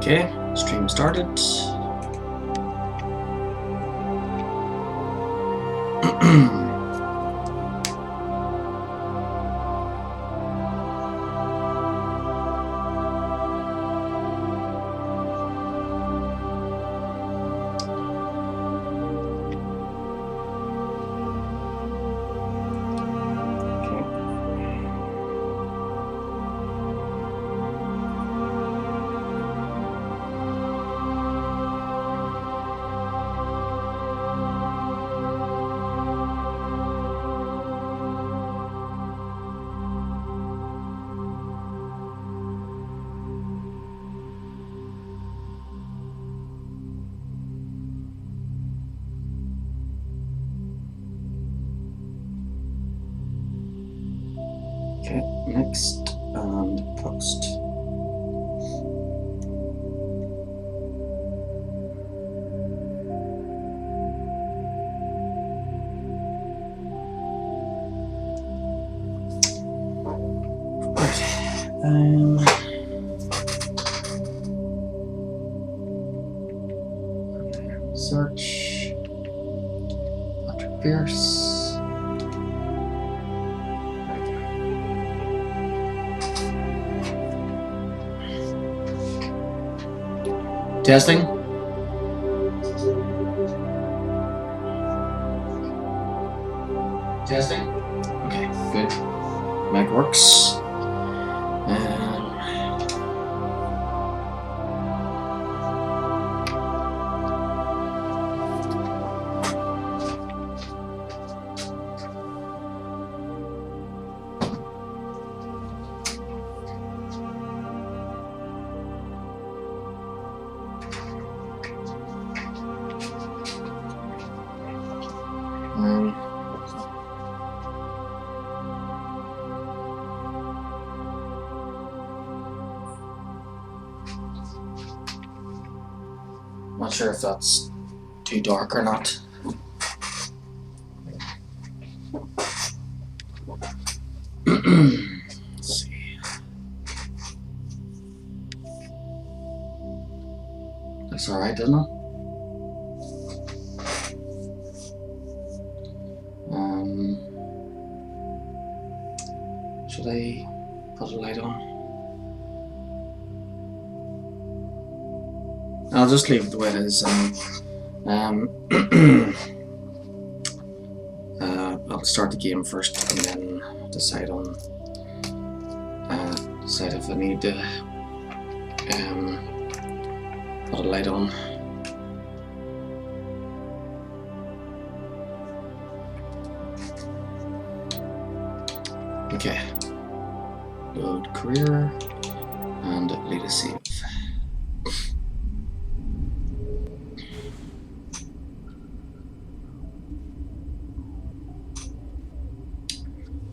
Okay, stream started. Okay, next and post. Right. Search PatrickPearce. Testing. Testing. Okay, good. Mic works. Not sure if that's too dark or not. Let's see. Looks alright, doesn't it? Should I put a light on? I'll just leave it the way it is. I'll start the game first and then decide if I need to put a light on. Okay. Load career and lead a save.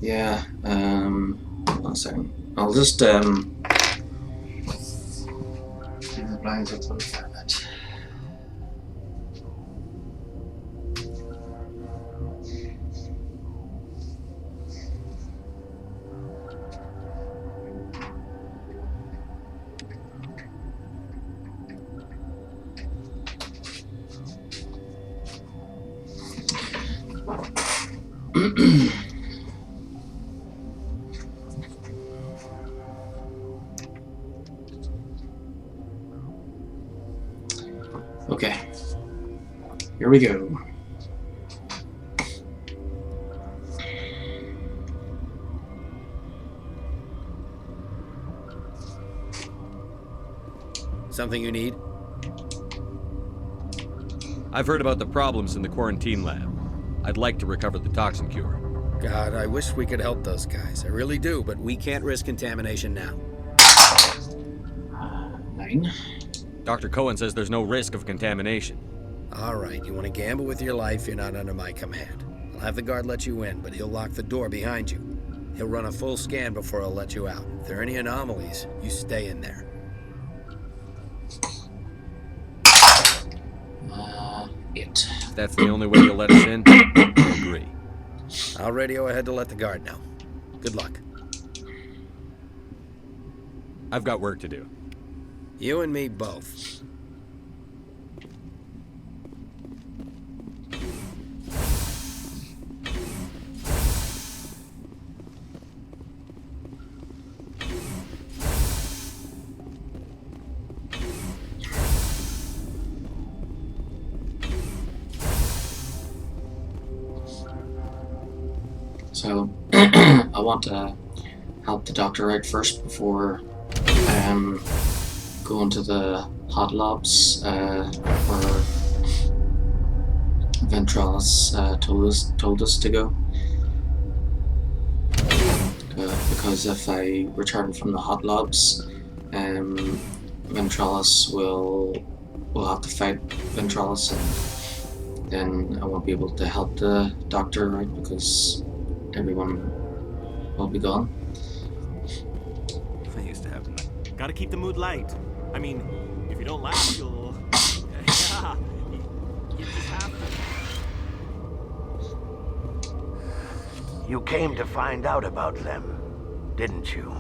Yeah, 1 second. I'll just leave the blinds open for a bit. Okay, here we go. Something you need? I've heard about the problems in the quarantine lab. I'd like to recover the toxin cure. God, I wish we could help those guys. I really do, but we can't risk contamination now. 9. Dr. Cohen says there's no risk of contamination. All right, you want to gamble with your life, you're not under my command. I'll have the guard let you in, but he'll lock the door behind you. He'll run a full scan before he'll let you out. If there are any anomalies, you stay in there. It. If that's the only way you'll let us in, I agree. I'll radio ahead to let the guard know. Good luck. I've got work to do. You and me both. So, I want to help the doctor out first before going to the hot labs where Ventralis told us to go. Because if I return from the hot labs, Ventralis will have to fight Ventralis, and then I won't be able to help the doctor out because everyone will be gone. I used to have them. Gotta keep the mood light. I mean, if you don't laugh, you'll... yeah, you just have to. You came to find out about them, didn't you?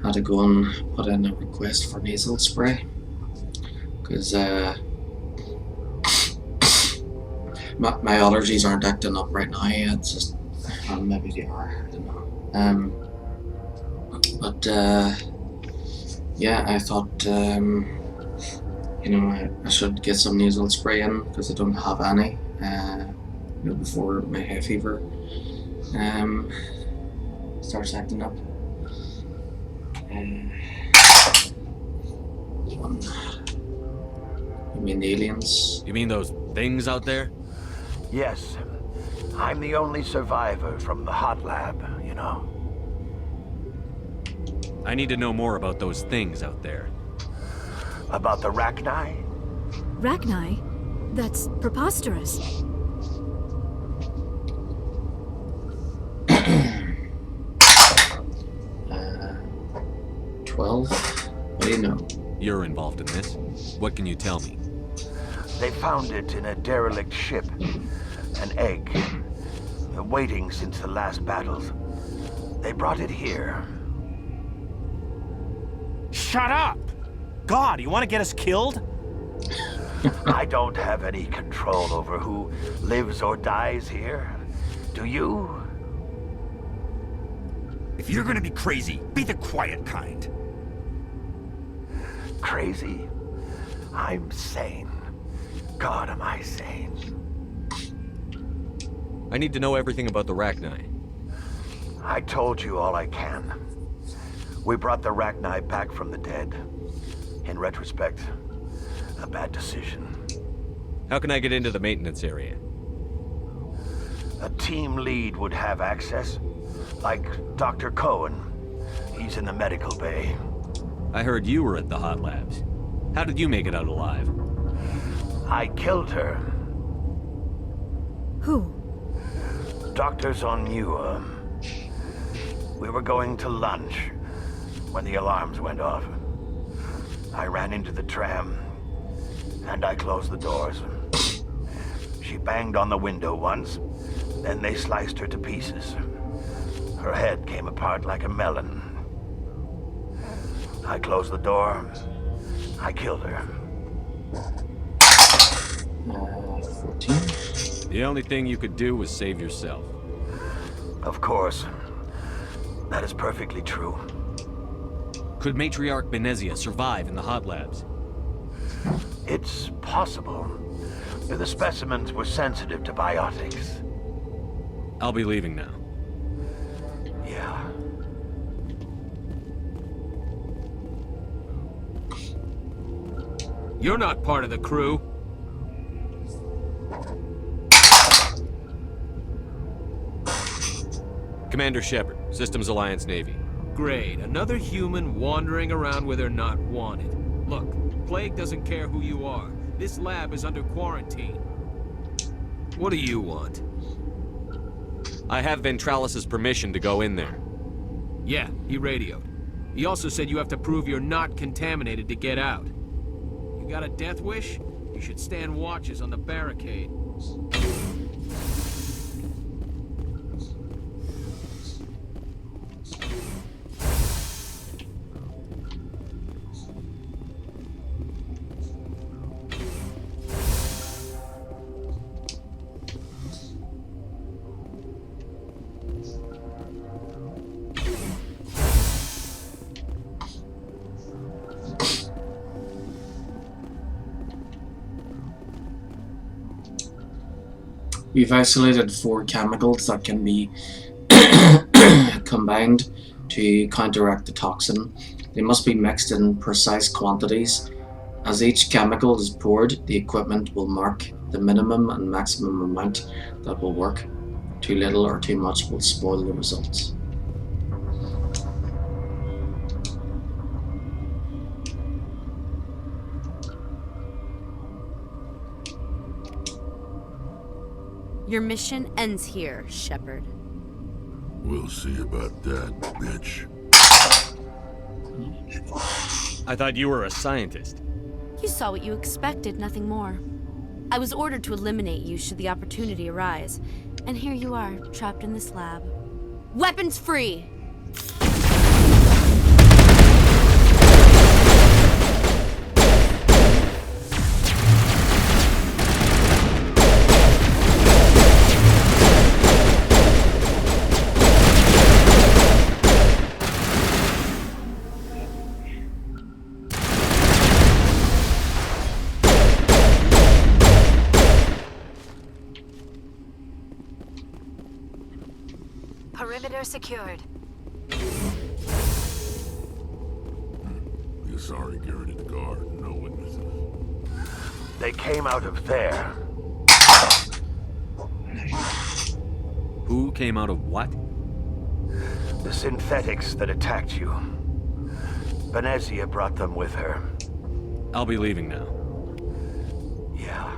Had to go and put in a request for nasal spray because my allergies aren't acting up right now yet. It's just maybe they are. I don't know. But yeah, I thought I should get some nasal spray in because I don't have any. Before my hay fever starts acting up. You mean the aliens? You mean those things out there? Yes. I'm the only survivor from the hot lab, you know. I need to know more about those things out there. About the Rachni? Rachni? That's preposterous. 12? What do you know? You're involved in this. What can you tell me? They found it in a derelict ship. An egg. Waiting since the last battles. They brought it here. Shut up! God, you want to get us killed? I don't have any control over who lives or dies here. Do you? If you're gonna be crazy, be the quiet kind. Crazy? I'm sane. God, am I sane? I need to know everything about the Rachni. I told you all I can. We brought the Rachni back from the dead. In retrospect, a bad decision. How can I get into the maintenance area? A team lead would have access, like Dr. Cohen. He's in the medical bay. I heard you were at the hot labs. How did you make it out alive? I killed her. Who? Dr. Zonua. We were going to lunch when the alarms went off. I ran into the tram, and I closed the doors. She banged on the window once, then they sliced her to pieces. Her head came apart like a melon. I closed the door. I killed her. 14? The only thing you could do was save yourself. Of course. That is perfectly true. Could Matriarch Benezia survive in the hot labs? It's possible. The specimens were sensitive to biotics. I'll be leaving now. Yeah. You're not part of the crew. Commander Shepard, Systems Alliance Navy. Great, another human wandering around where they're not wanted. Look, Plague doesn't care who you are. This lab is under quarantine. What do you want? I have Ventralis's permission to go in there. Yeah, he radioed. He also said you have to prove you're not contaminated to get out. You got a death wish? You should stand watches on the barricade. We've isolated 4 chemicals that can be combined to counteract the toxin. They must be mixed in precise quantities. As each chemical is poured, the equipment will mark the minimum and maximum amount that will work. Too little or too much will spoil the results. Your mission ends here, Shepard. We'll see about that, bitch. I thought you were a scientist. You saw what you expected, nothing more. I was ordered to eliminate you should the opportunity arise. And here you are, trapped in this lab. Weapons free! Perimeter secured. The Asari garroted guard, no witnesses. They came out of there. Who came out of what? The synthetics that attacked you. Venezia brought them with her. I'll be leaving now. Yeah.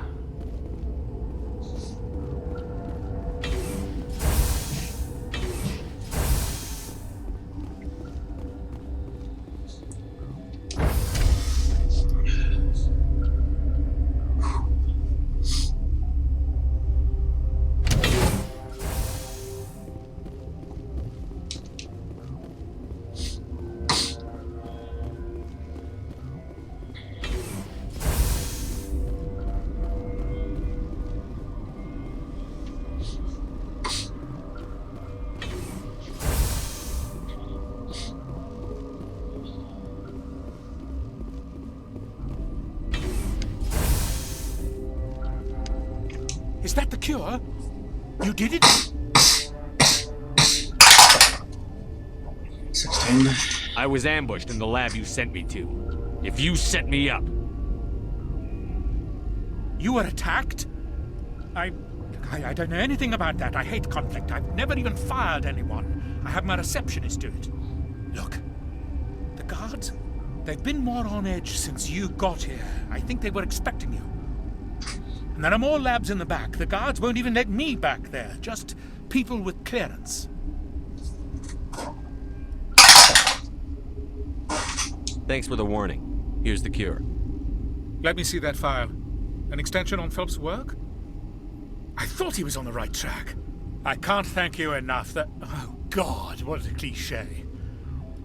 Is that the cure? You did it? 16. I was ambushed in the lab you sent me to. If you set me up... You were attacked? I don't know anything about that. I hate conflict. I've never even fired anyone. I have my receptionist do it. Look, the guards, they've been more on edge since you got here. I think they were expecting you. And there are more labs in the back. The guards won't even let me back there. Just people with clearance. Thanks for the warning. Here's the cure. Let me see that file. An extension on Phelps' work? I thought he was on the right track. I can't thank you enough that... Oh, God, what a cliché.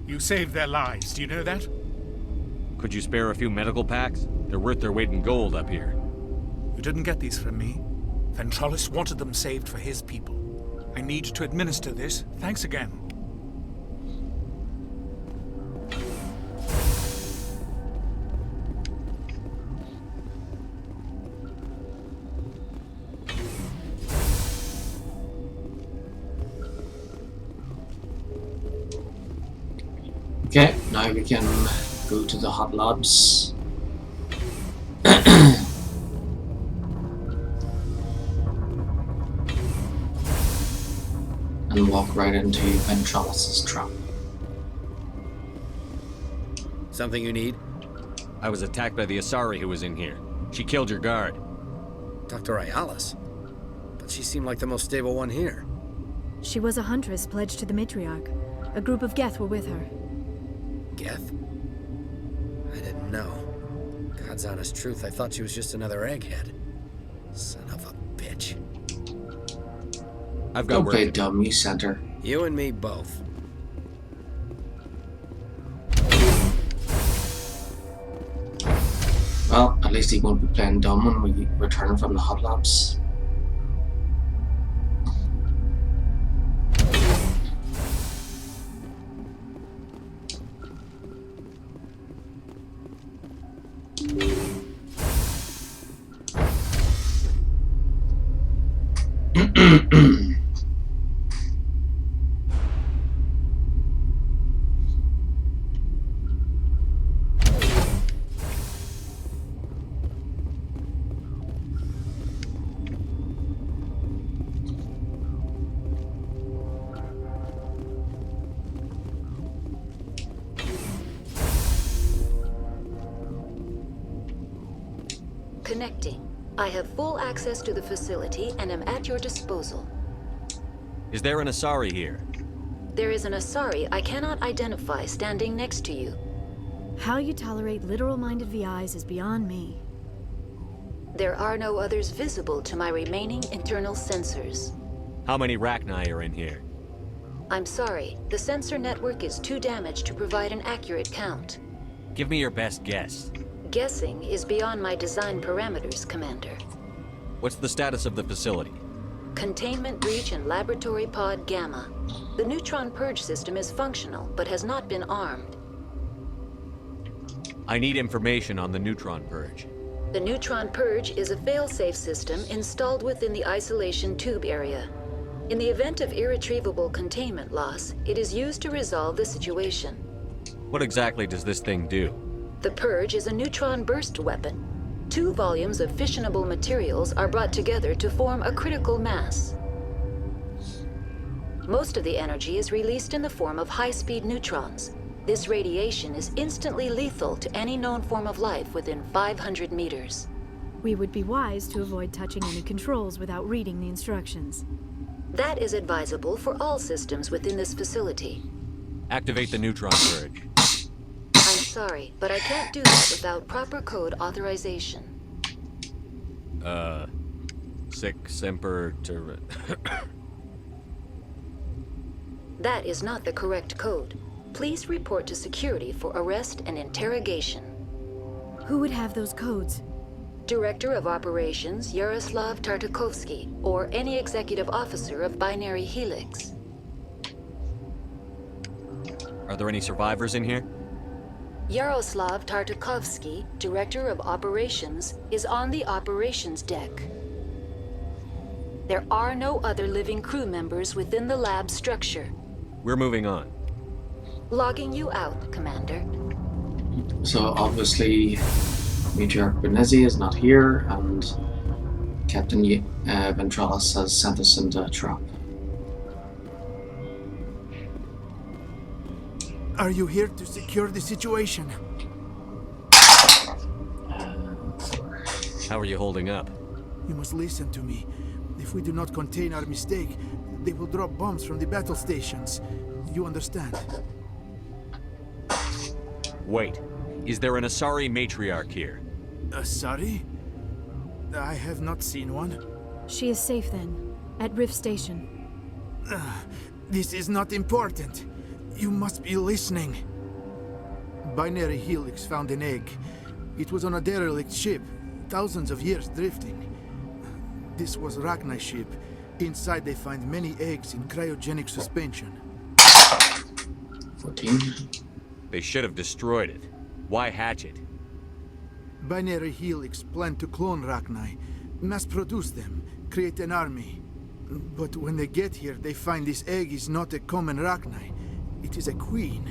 You saved their lives, do you know that? Could you spare a few medical packs? They're worth their weight in gold up here. You didn't get these from me. Ventralis wanted them saved for his people. I need to administer this. Thanks again. Okay, now we can go to the hot labs. And walk right into Ventralis' trap. Something you need? I was attacked by the Asari who was in here. She killed your guard. Dr. Ayalis? But she seemed like the most stable one here. She was a huntress pledged to the matriarch. A group of Geth were with her. Geth? I didn't know. God's honest truth, I thought she was just another egghead. Son of a bitch. I've got Don't work play to do. dumb, you center. You and me both. Well, at least he won't be playing dumb when we return from the hot labs. Connecting. I have full access to the facility and am at your disposal. Is there an Asari here? There is an Asari I cannot identify standing next to you. How you tolerate literal-minded VIs is beyond me. There are no others visible to my remaining internal sensors. How many Rachni are in here? I'm sorry, the sensor network is too damaged to provide an accurate count. Give me your best guess. Guessing is beyond my design parameters, Commander. What's the status of the facility? Containment breach in Laboratory Pod Gamma. The neutron purge system is functional, but has not been armed. I need information on the neutron purge. The neutron purge is a fail-safe system installed within the isolation tube area. In the event of irretrievable containment loss, it is used to resolve the situation. What exactly does this thing do? The purge is a neutron burst weapon. 2 volumes of fissionable materials are brought together to form a critical mass. Most of the energy is released in the form of high-speed neutrons. This radiation is instantly lethal to any known form of life within 500 meters. We would be wise to avoid touching any controls without reading the instructions. That is advisable for all systems within this facility. Activate the neutron purge. I'm sorry, but I can't do that without proper code authorization. Sic semper ter... That is not the correct code. Please report to security for arrest and interrogation. Who would have those codes? Director of Operations Yaroslav Tartakovsky, or any executive officer of Binary Helix. Are there any survivors in here? Yaroslav Tartakovsky, Director of Operations, is on the operations deck. There are no other living crew members within the lab structure. We're moving on. Logging you out, Commander. So obviously, Matriarch Benezi is not here, and Captain Ventralis has sent us into a trap. Are you here to secure the situation? How are you holding up? You must listen to me. If we do not contain our mistake, they will drop bombs from the battle stations. You understand? Wait. Is there an Asari matriarch here? Asari? I have not seen one. She is safe then, at Rift Station. This is not important. You must be listening. Binary Helix found an egg. It was on a derelict ship, thousands of years drifting. This was Rachni's ship. Inside they find many eggs in cryogenic suspension. 14. They should have destroyed it. Why hatch it? Binary Helix planned to clone Rachni, mass-produce them, create an army. But when they get here, they find this egg is not a common Rachni. It is a queen.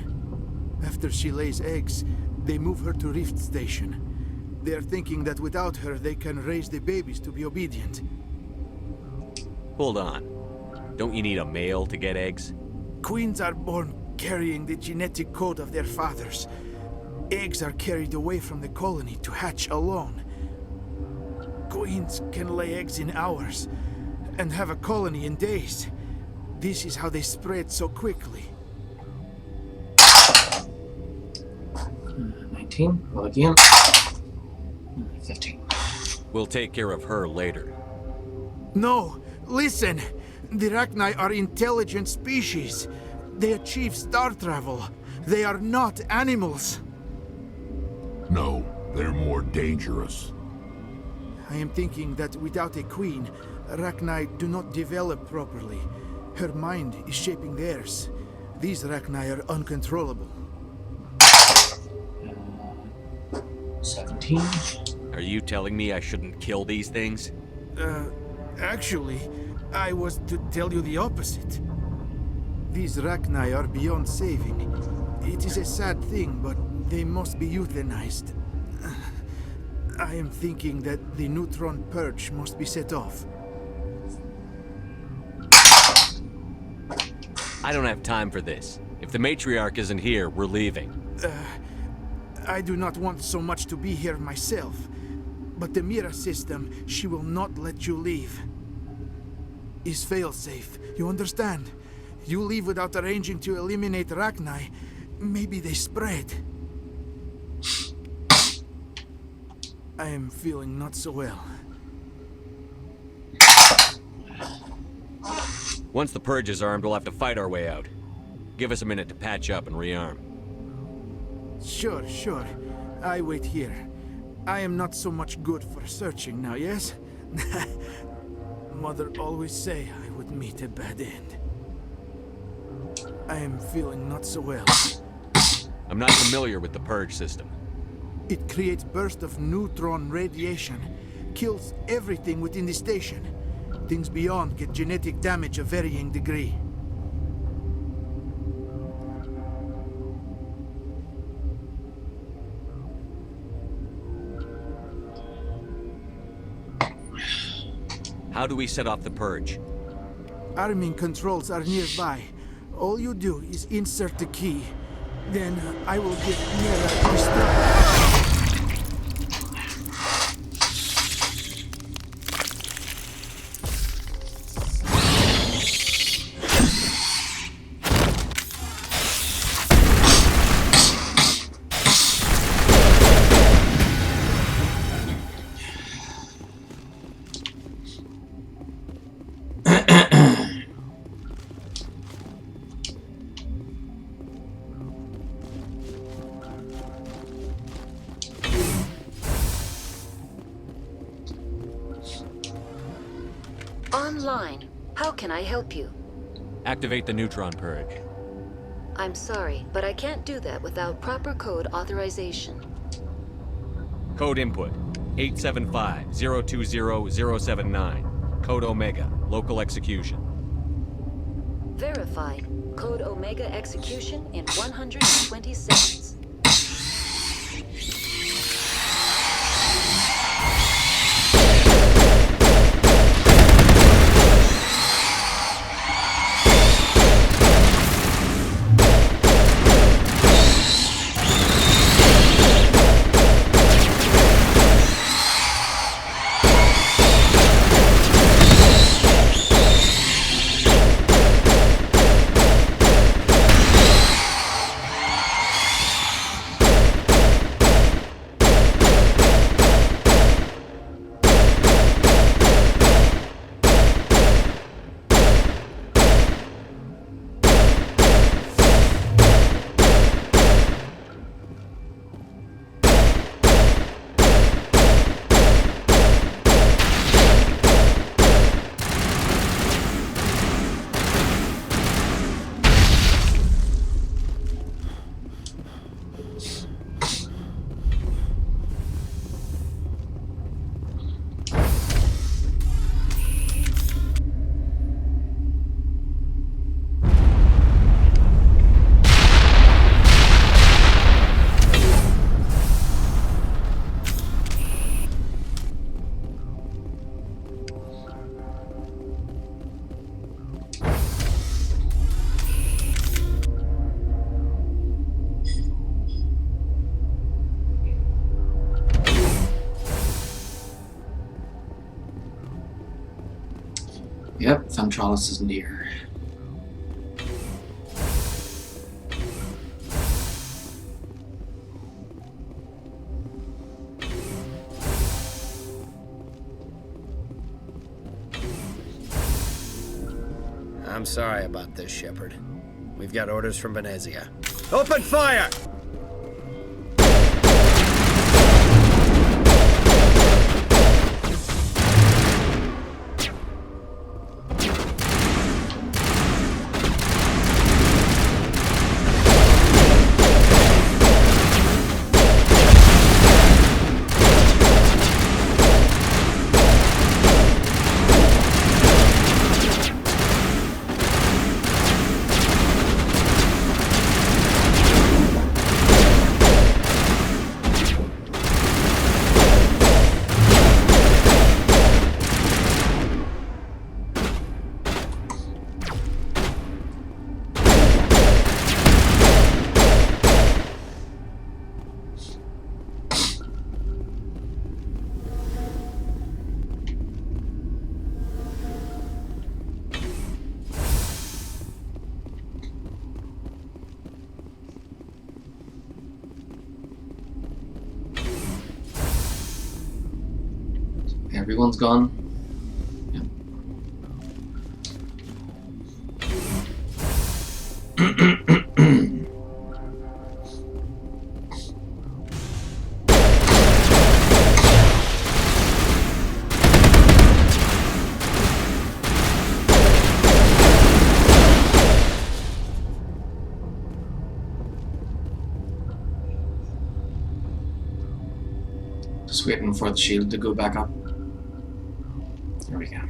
After she lays eggs, they move her to Rift Station. They are thinking that without her, they can raise the babies to be obedient. Hold on. Don't you need a male to get eggs? Queens are born carrying the genetic code of their fathers. Eggs are carried away from the colony to hatch alone. Queens can lay eggs in hours and have a colony in days. This is how they spread so quickly. 19. Roll again. 15. We'll take care of her later. No, listen! The Rachni are intelligent species. They achieve star travel. They are not animals. No, they're more dangerous. I am thinking that without a queen, Rachni do not develop properly. Her mind is shaping theirs. These Rachni are uncontrollable. 17. Are you telling me I shouldn't kill these things? Actually, I was to tell you the opposite. These Rachni are beyond saving. It is a sad thing, but they must be euthanized. I am thinking that the neutron purge must be set off. I don't have time for this. If the matriarch isn't here, we're leaving. I do not want so much to be here myself. But the Mira system, she will not let you leave. Is failsafe, you understand? You leave without arranging to eliminate Rachni, maybe they spread. I am feeling not so well. Once the purge is armed, we'll have to fight our way out. Give us a minute to patch up and rearm. Sure. I wait here. I am not so much good for searching now, yes? Mother always say I would meet a bad end. I am feeling not so well. I'm not familiar with the purge system. It creates bursts of neutron radiation, kills everything within the station. Things beyond get genetic damage of varying degree. How do we set off the purge? Arming controls are nearby. All you do is insert the key. Then I will get Mira to start. Online. How can I help you? Activate the neutron purge. I'm sorry, but I can't do that without proper code authorization. Code input 875-020-079. Code Omega. Local execution. Verified. Code Omega execution in 120 seconds. Ventralis is near. I'm sorry about this, Shepard. We've got orders from Venezia. Open fire! Everyone's gone. Just waiting for the shield to go back up. There we go.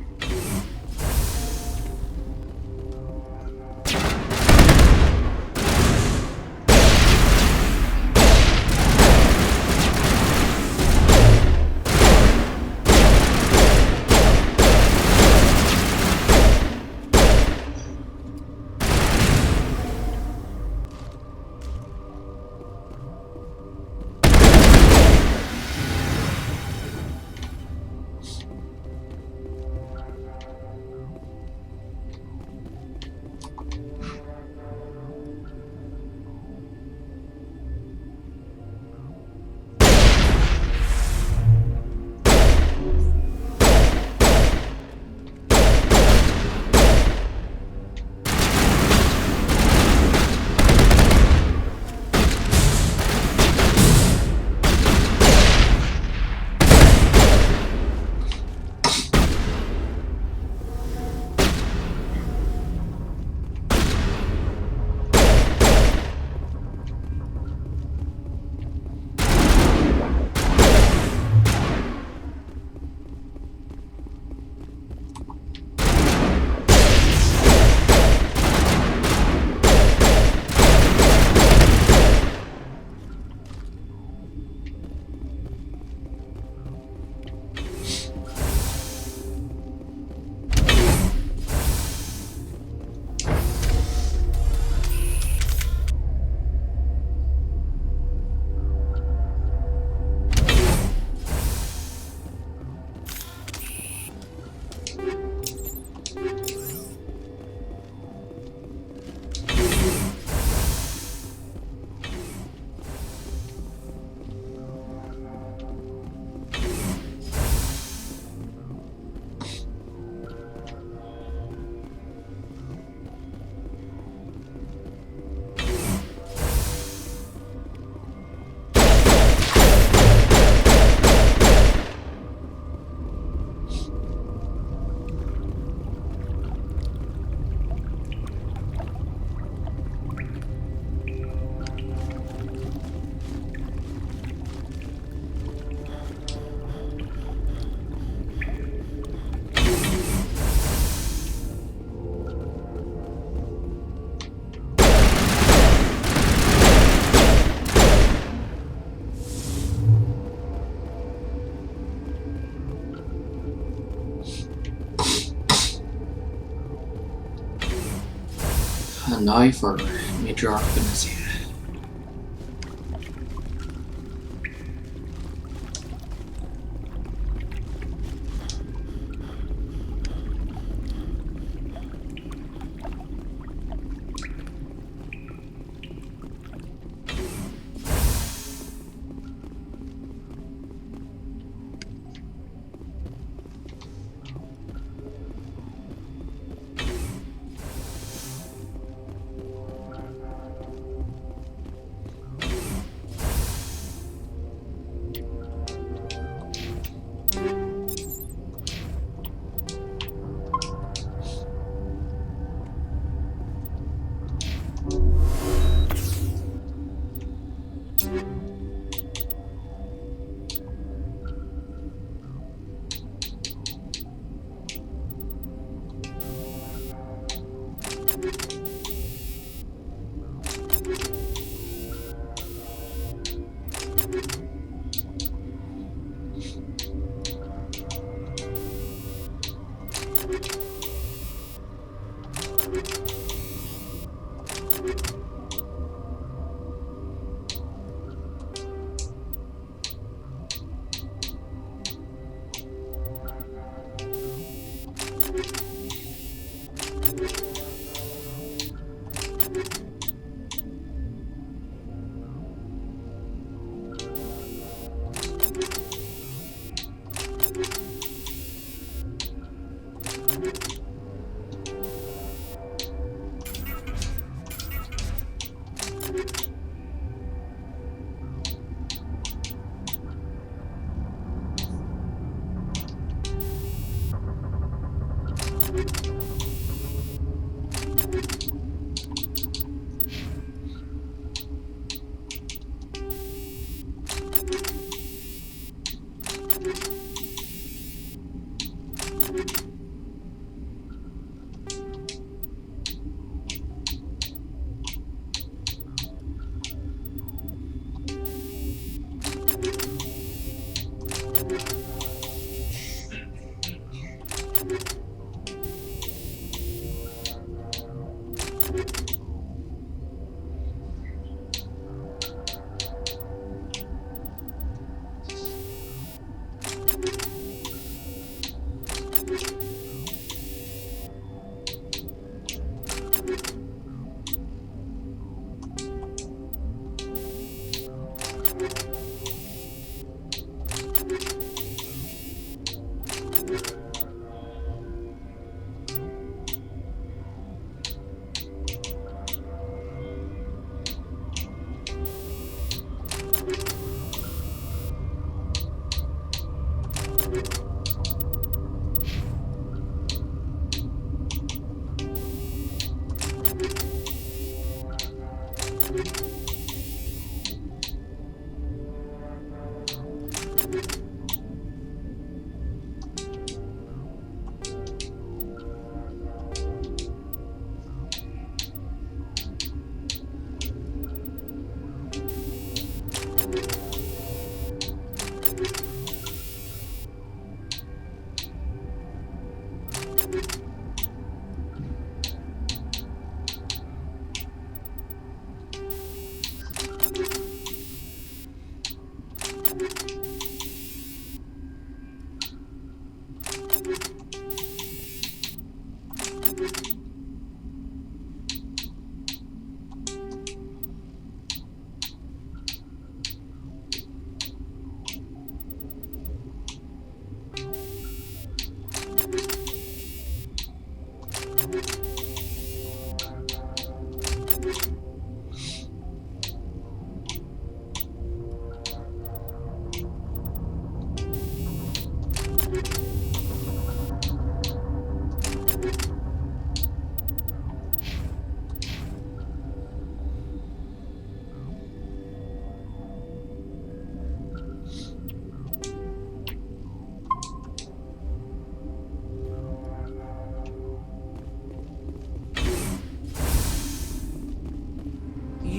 And now for Major Venezia.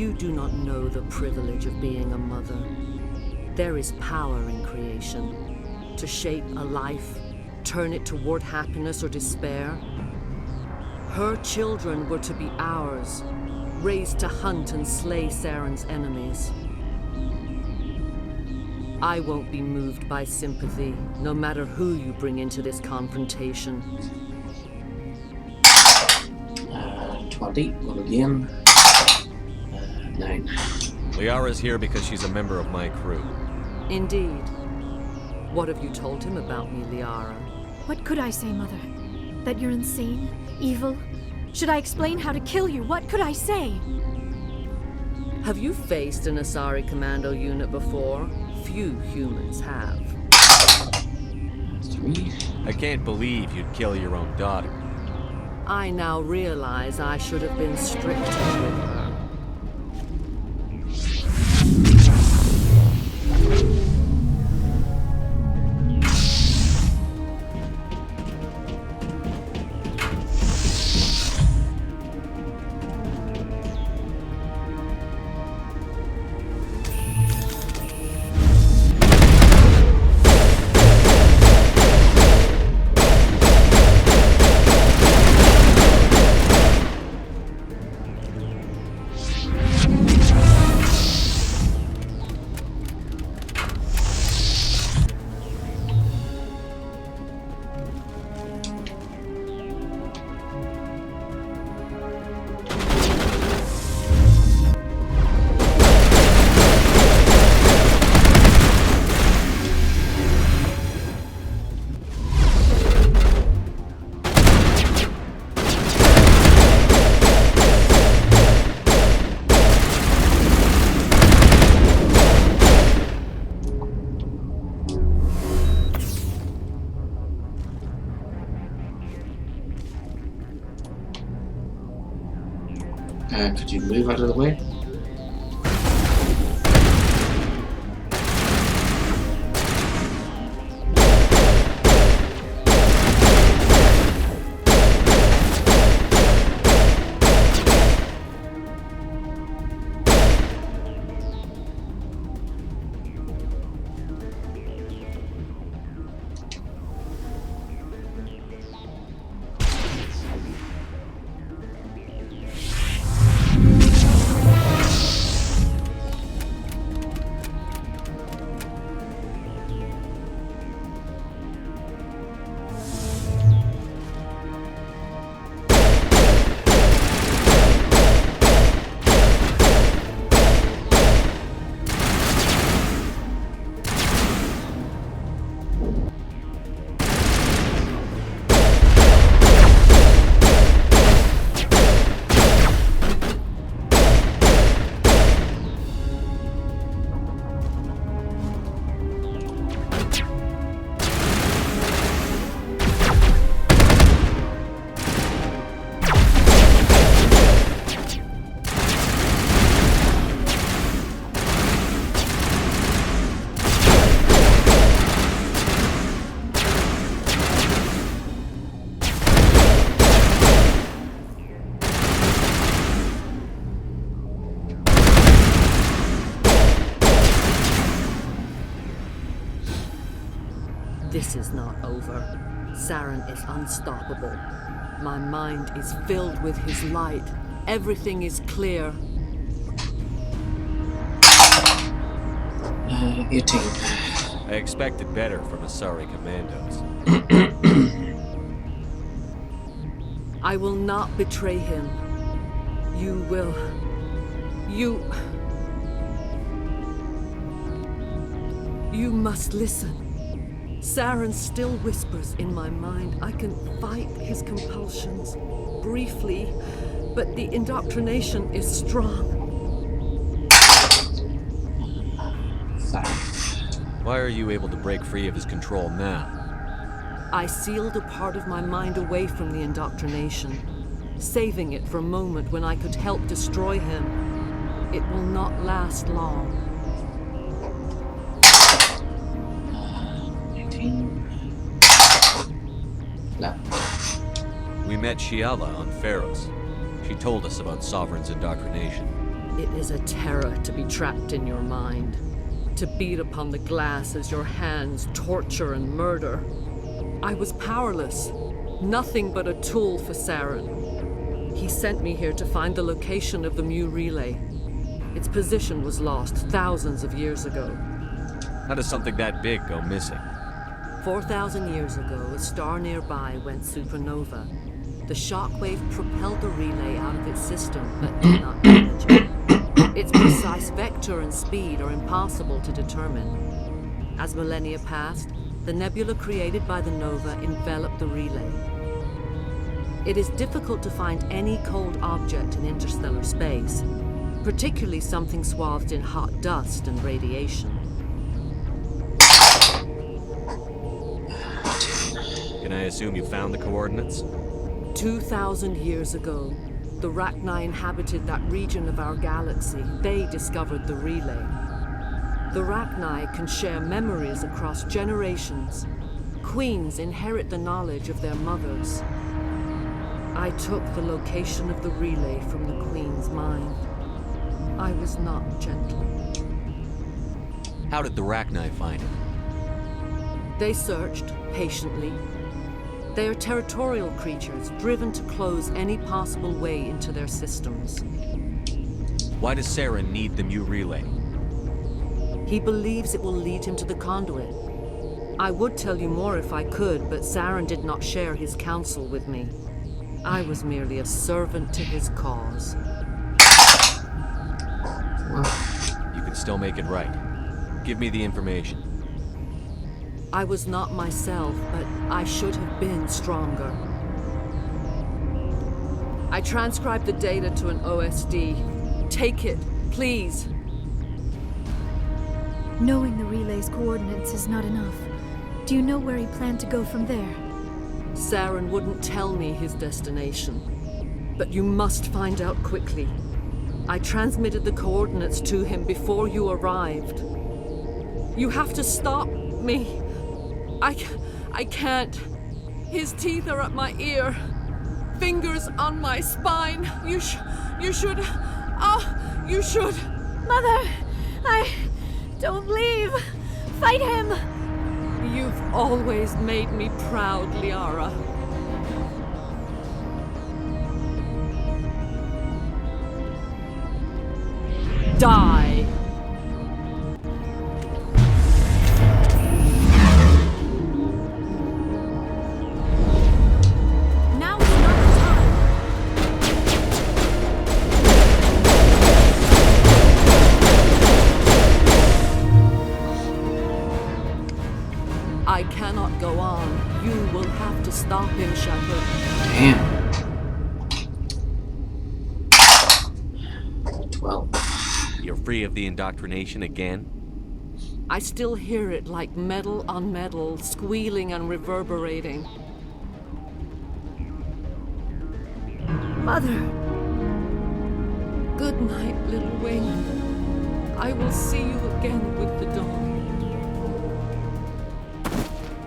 You do not know the privilege of being a mother. There is power in creation. To shape a life, turn it toward happiness or despair. Her children were to be ours, raised to hunt and slay Saren's enemies. I won't be moved by sympathy, no matter who you bring into this confrontation. 20, roll again. 9. Liara's here because she's a member of my crew. Indeed. What have you told him about me, Liara? What could I say, Mother? That you're insane? Evil? Should I explain how to kill you? What could I say? Have you faced an Asari commando unit before? Few humans have. 3. I can't believe you'd kill your own daughter. I now realize I should have been stricter with her. Could you move out of the way? This is not over. Saren is unstoppable. My mind is filled with his light. Everything is clear. 18. I expected better from Asari commandos. I will not betray him. You will. You must listen. Saren still whispers in my mind. I can fight his compulsions, briefly, but the indoctrination is strong. Why are you able to break free of his control now? I sealed a part of my mind away from the indoctrination, saving it for a moment when I could help destroy him. It will not last long. 18. No. We met Shiala on Pharos. She told us about Sovereign's indoctrination. It is a terror to be trapped in your mind, to beat upon the glass as your hands torture and murder. I was powerless, nothing but a tool for Saren. He sent me here to find the location of the Mu relay. Its position was lost thousands of years ago. How does something that big go missing? 4,000 years ago, a star nearby went supernova. The shockwave propelled the relay out of its system, but did not damage it. Its precise vector and speed are impossible to determine. As millennia passed, the nebula created by the nova enveloped the relay. It is difficult to find any cold object in interstellar space, particularly something swathed in hot dust and radiation. Can I assume you found the coordinates? 2,000 years ago, the Rachni inhabited that region of our galaxy. They discovered the relay. The Rachni can share memories across generations. Queens inherit the knowledge of their mothers. I took the location of the relay from the Queen's mind. I was not gentle. How did the Rachni find it? They searched patiently. They are territorial creatures, driven to close any possible way into their systems. Why does Saren need the Mu relay? He believes it will lead him to the conduit. I would tell you more if I could, but Saren did not share his counsel with me. I was merely a servant to his cause. You can still make it right. Give me the information. I was not myself, but I should have been stronger. I transcribed the data to an OSD. Take it, please. Knowing the relay's coordinates is not enough. Do you know where he planned to go from there? Saren wouldn't tell me his destination. But you must find out quickly. I transmitted the coordinates to him before you arrived. You have to stop me. I can't. His teeth are at my ear. Fingers on my spine. You should. You should. Mother! Don't leave! Fight him! You've always made me proud, Liara. Die! I cannot go on. You will have to stop him, Shepard. Damn. 12. You're free of the indoctrination again? I still hear it like metal on metal, squealing and reverberating. Mother! Good night, little wing. I will see you again with the dawn.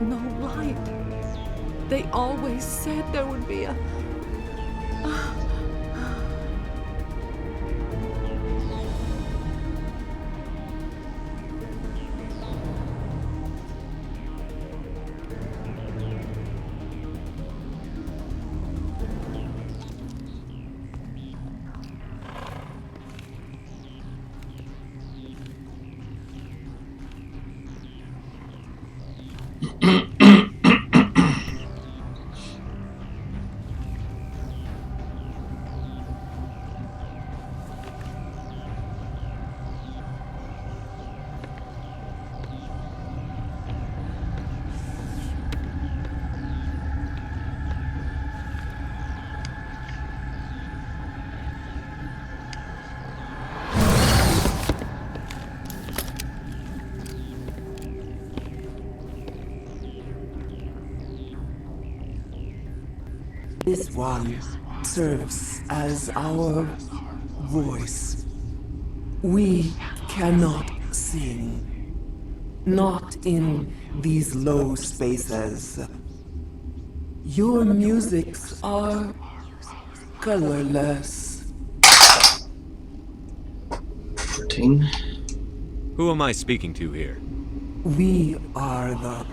No light. They always said there would be a... This one serves as our voice. We cannot sing. Not in these low spaces. Your musics are colorless. quarantine. Who am I speaking to here? We are the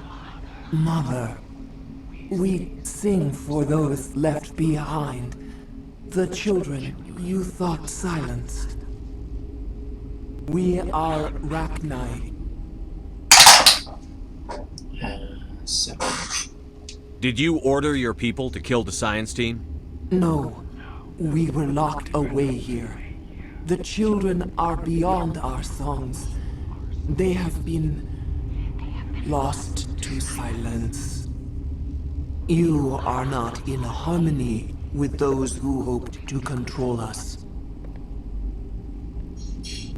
Mother. We sing for those left behind. The children you thought silenced. We are Rachni. So. Did you order your people to kill the science team? No. We were locked away here. The children are beyond our songs. They have been lost to silence. You are not in harmony with those who hoped to control us.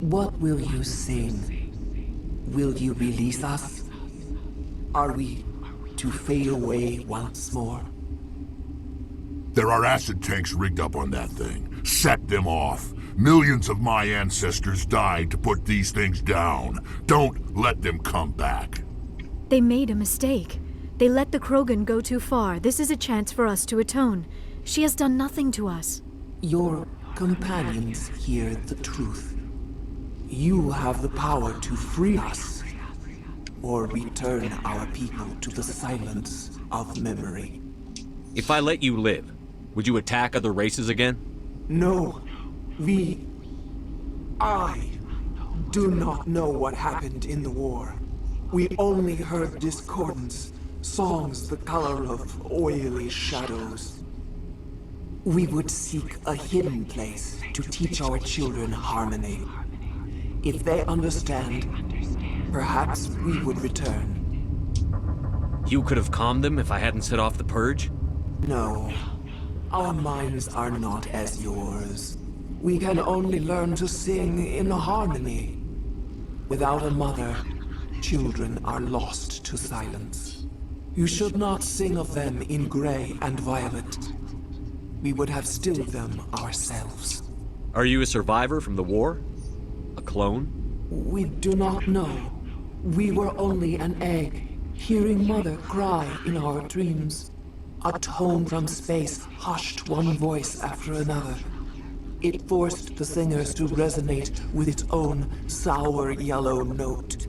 What will you sing? Will you release us? Are we to fade away once more? There are acid tanks rigged up on that thing. Set them off. Millions of my ancestors died to put these things down. Don't let them come back. They made a mistake. They let the Krogan go too far. This is a chance for us to atone. She has done nothing to us. Your companions hear the truth. You have the power to free us, or return our people to the silence of memory. If I let you live, would you attack other races again? No. I do not know what happened in the war. We only heard discordance, songs the color of oily shadows. We would seek a hidden place to teach our children harmony. If they understand, perhaps we would return. You could have calmed them if I hadn't set off the purge? No. Our minds are not as yours. We can only learn to sing in harmony. Without a mother, children are lost to silence. You should not sing of them in gray and violet. We would have stilled them ourselves. Are you a survivor from the war? A clone? We do not know. We were only an egg, hearing Mother cry in our dreams. A tone from space hushed one voice after another. It forced the singers to resonate with its own sour yellow note.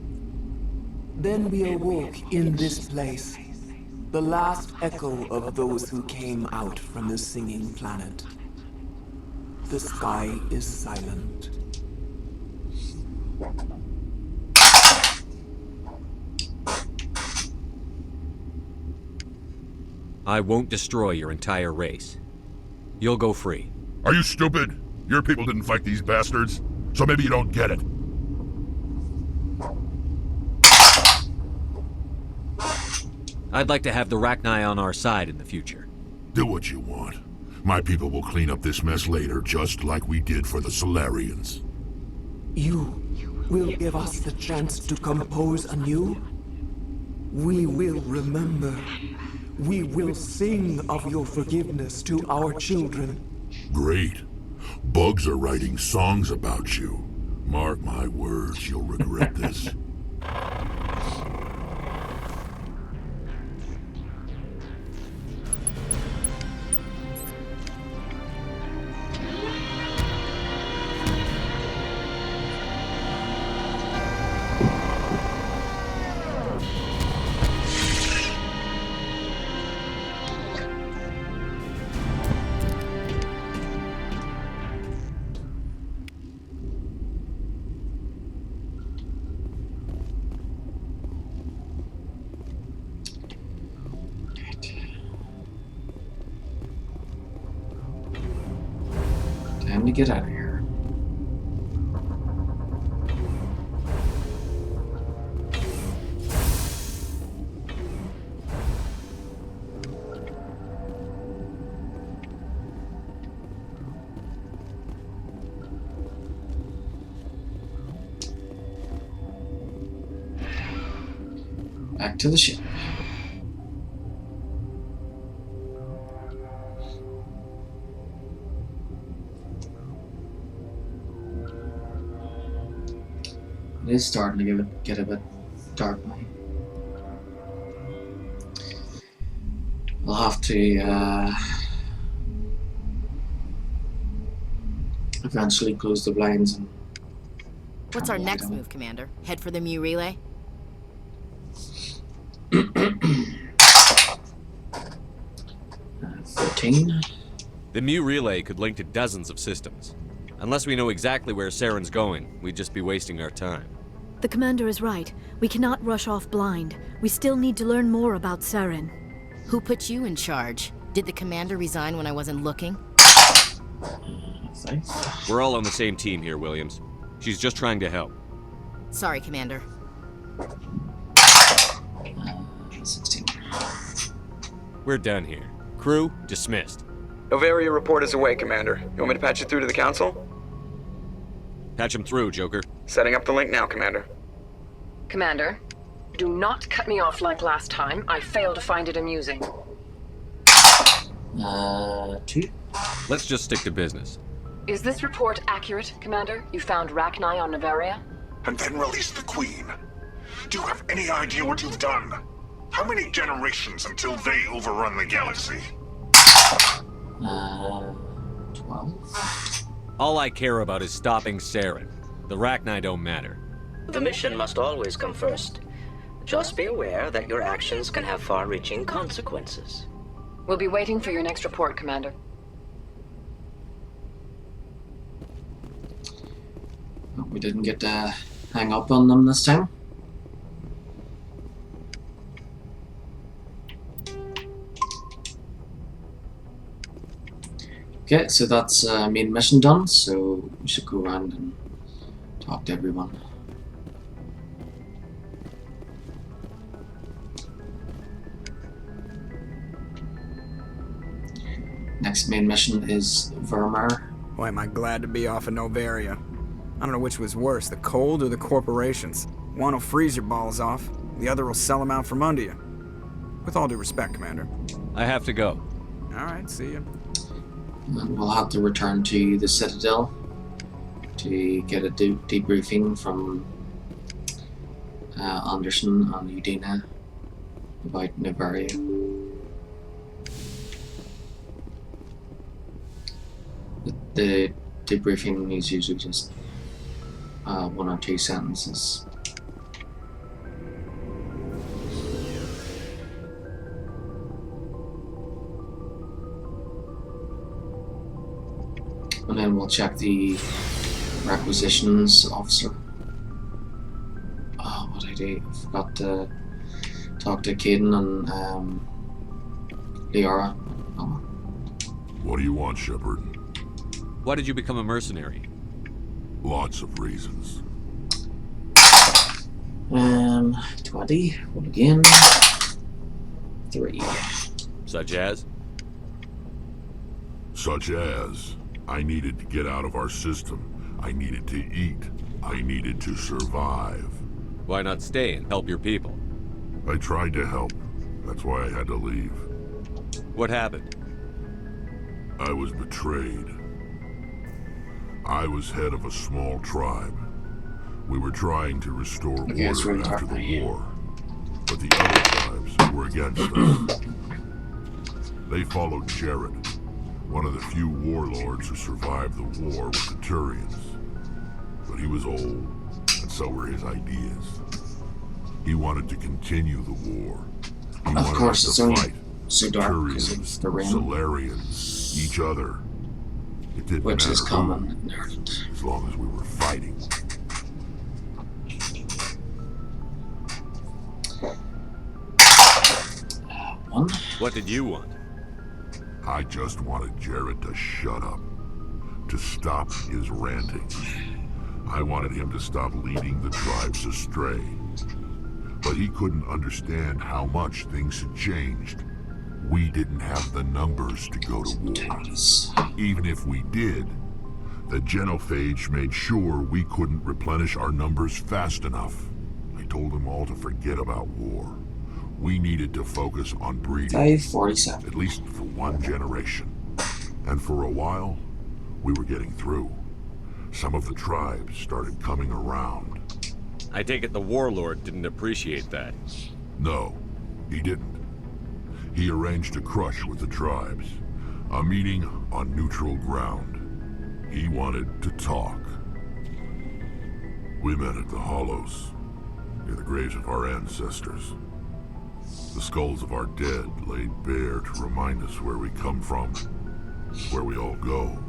Then we awoke in this place, the last echo of those who came out from the singing planet. The sky is silent. I won't destroy your entire race. You'll go free. Are you stupid? Your people didn't fight these bastards, so maybe you don't get it. I'd like to have the Rachni on our side in the future. Do what you want. My people will clean up this mess later, just like we did for the Solarians. You will give us the chance to compose anew? We will remember. We will sing of your forgiveness to our children. Great. Bugs are writing songs about you. Mark my words, you'll regret this. Time to get out of here. Back to the ship. It is starting to get a bit dark now. I'll have to eventually close the blinds and What's our next move, Commander? Head for the Mu relay? 13. The Mu relay could link to dozens of systems. Unless we know exactly where Saren's going, we'd just be wasting our time. The commander is right. We cannot rush off blind. We still need to learn more about Saren. Who put you in charge? Did the commander resign when I wasn't looking? We're all on the same team here, Williams. She's just trying to help. Sorry, Commander. 16. We're done here. Crew, dismissed. Novaria report is away, Commander. You want me to patch you through to the Council? Patch him through, Joker. Setting up the link now, Commander. Commander, do not cut me off like last time. I fail to find it amusing. 2. Let's just stick to business. Is this report accurate, Commander? You found Rachni on Novaria? And then release the Queen. Do you have any idea what you've done? How many generations until they overrun the galaxy? 12. All I care about is stopping Saren. The Rachni don't matter. The mission must always come first. Just be aware that your actions can have far-reaching consequences. We'll be waiting for your next report, Commander. We didn't get to hang up on them this time. Okay, so that's main mission done, so we should go around and talk to everyone. Next main mission is Vermeer. Boy, am I glad to be off of Novaria. I don't know which was worse, the cold or the corporations. One will freeze your balls off, the other will sell them out from under you. With all due respect, Commander. I have to go. Alright, see ya. And we'll have to return to the Citadel to get a debriefing from Anderson and Udina about Novaria. The debriefing is usually just 1 or 2 sentences. And then we'll check the requisitions officer. Oh, what did I do? I forgot to talk to Caden and Liara. Oh. What do you want, Shepard? Why did you become a mercenary? Lots of reasons. 20. What again? 3. Such as? Such as, I needed to get out of our system. I needed to eat. I needed to survive. Why not stay and help your people? I tried to help. That's why I had to leave. What happened? I was betrayed. I was head of a small tribe. We were trying to restore order after the war, but the other tribes were against us. They followed Jared, one of the few warlords who survived the war with the Turians. But he was old, and so were his ideas. He wanted to continue the war. He of wanted course, us it's to only fight so dark Turians, because it's the rain. Solarians, each other. It didn't Which matter is who, common in Ireland. as long as we were fighting. One. What did you want? I just wanted Jared to shut up, to stop his ranting. I wanted him to stop leading the tribes astray. But he couldn't understand how much things had changed. We didn't have the numbers to go to war. Even if we did, the genophage made sure we couldn't replenish our numbers fast enough. I told them all to forget about war. We needed to focus on breeding. 547. At least for one generation. And for a while, we were getting through. Some of the tribes started coming around. I take it the warlord didn't appreciate that. No, he didn't. He arranged a crush with the tribes. A meeting on neutral ground. He wanted to talk. We met at the Hollows, near the graves of our ancestors. The skulls of our dead laid bare to remind us where we come from, where we all go.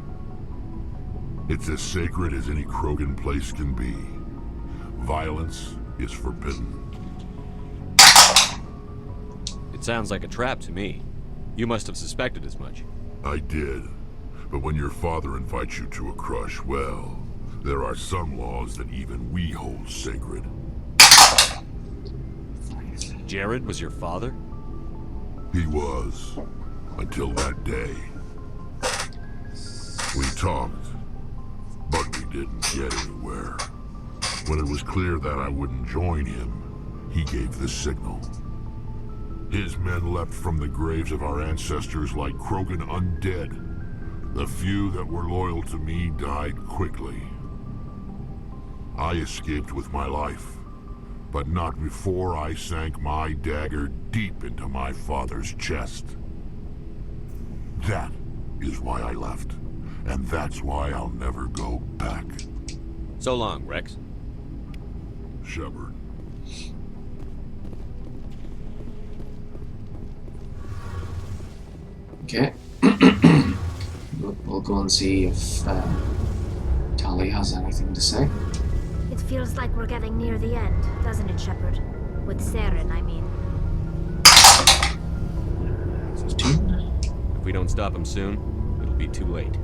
It's as sacred as any Krogan place can be. Violence is forbidden. It sounds like a trap to me. You must have suspected as much. I did. But when your father invites you to a crush, well, there are some laws that even we hold sacred. Jared was your father? He was. Until that day. We talked, but we didn't get anywhere. When it was clear that I wouldn't join him, he gave the signal. His men leapt from the graves of our ancestors like Krogan undead. The few that were loyal to me died quickly. I escaped with my life, but not before I sank my dagger deep into my father's chest. That is why I left, and that's why I'll never go back. So long, Rex. Shepard. Okay. We'll go and see if Tali has anything to say. It feels like we're getting near the end, doesn't it, Shepard? With Saren, I mean. 15. If we don't stop him soon, it'll be too late.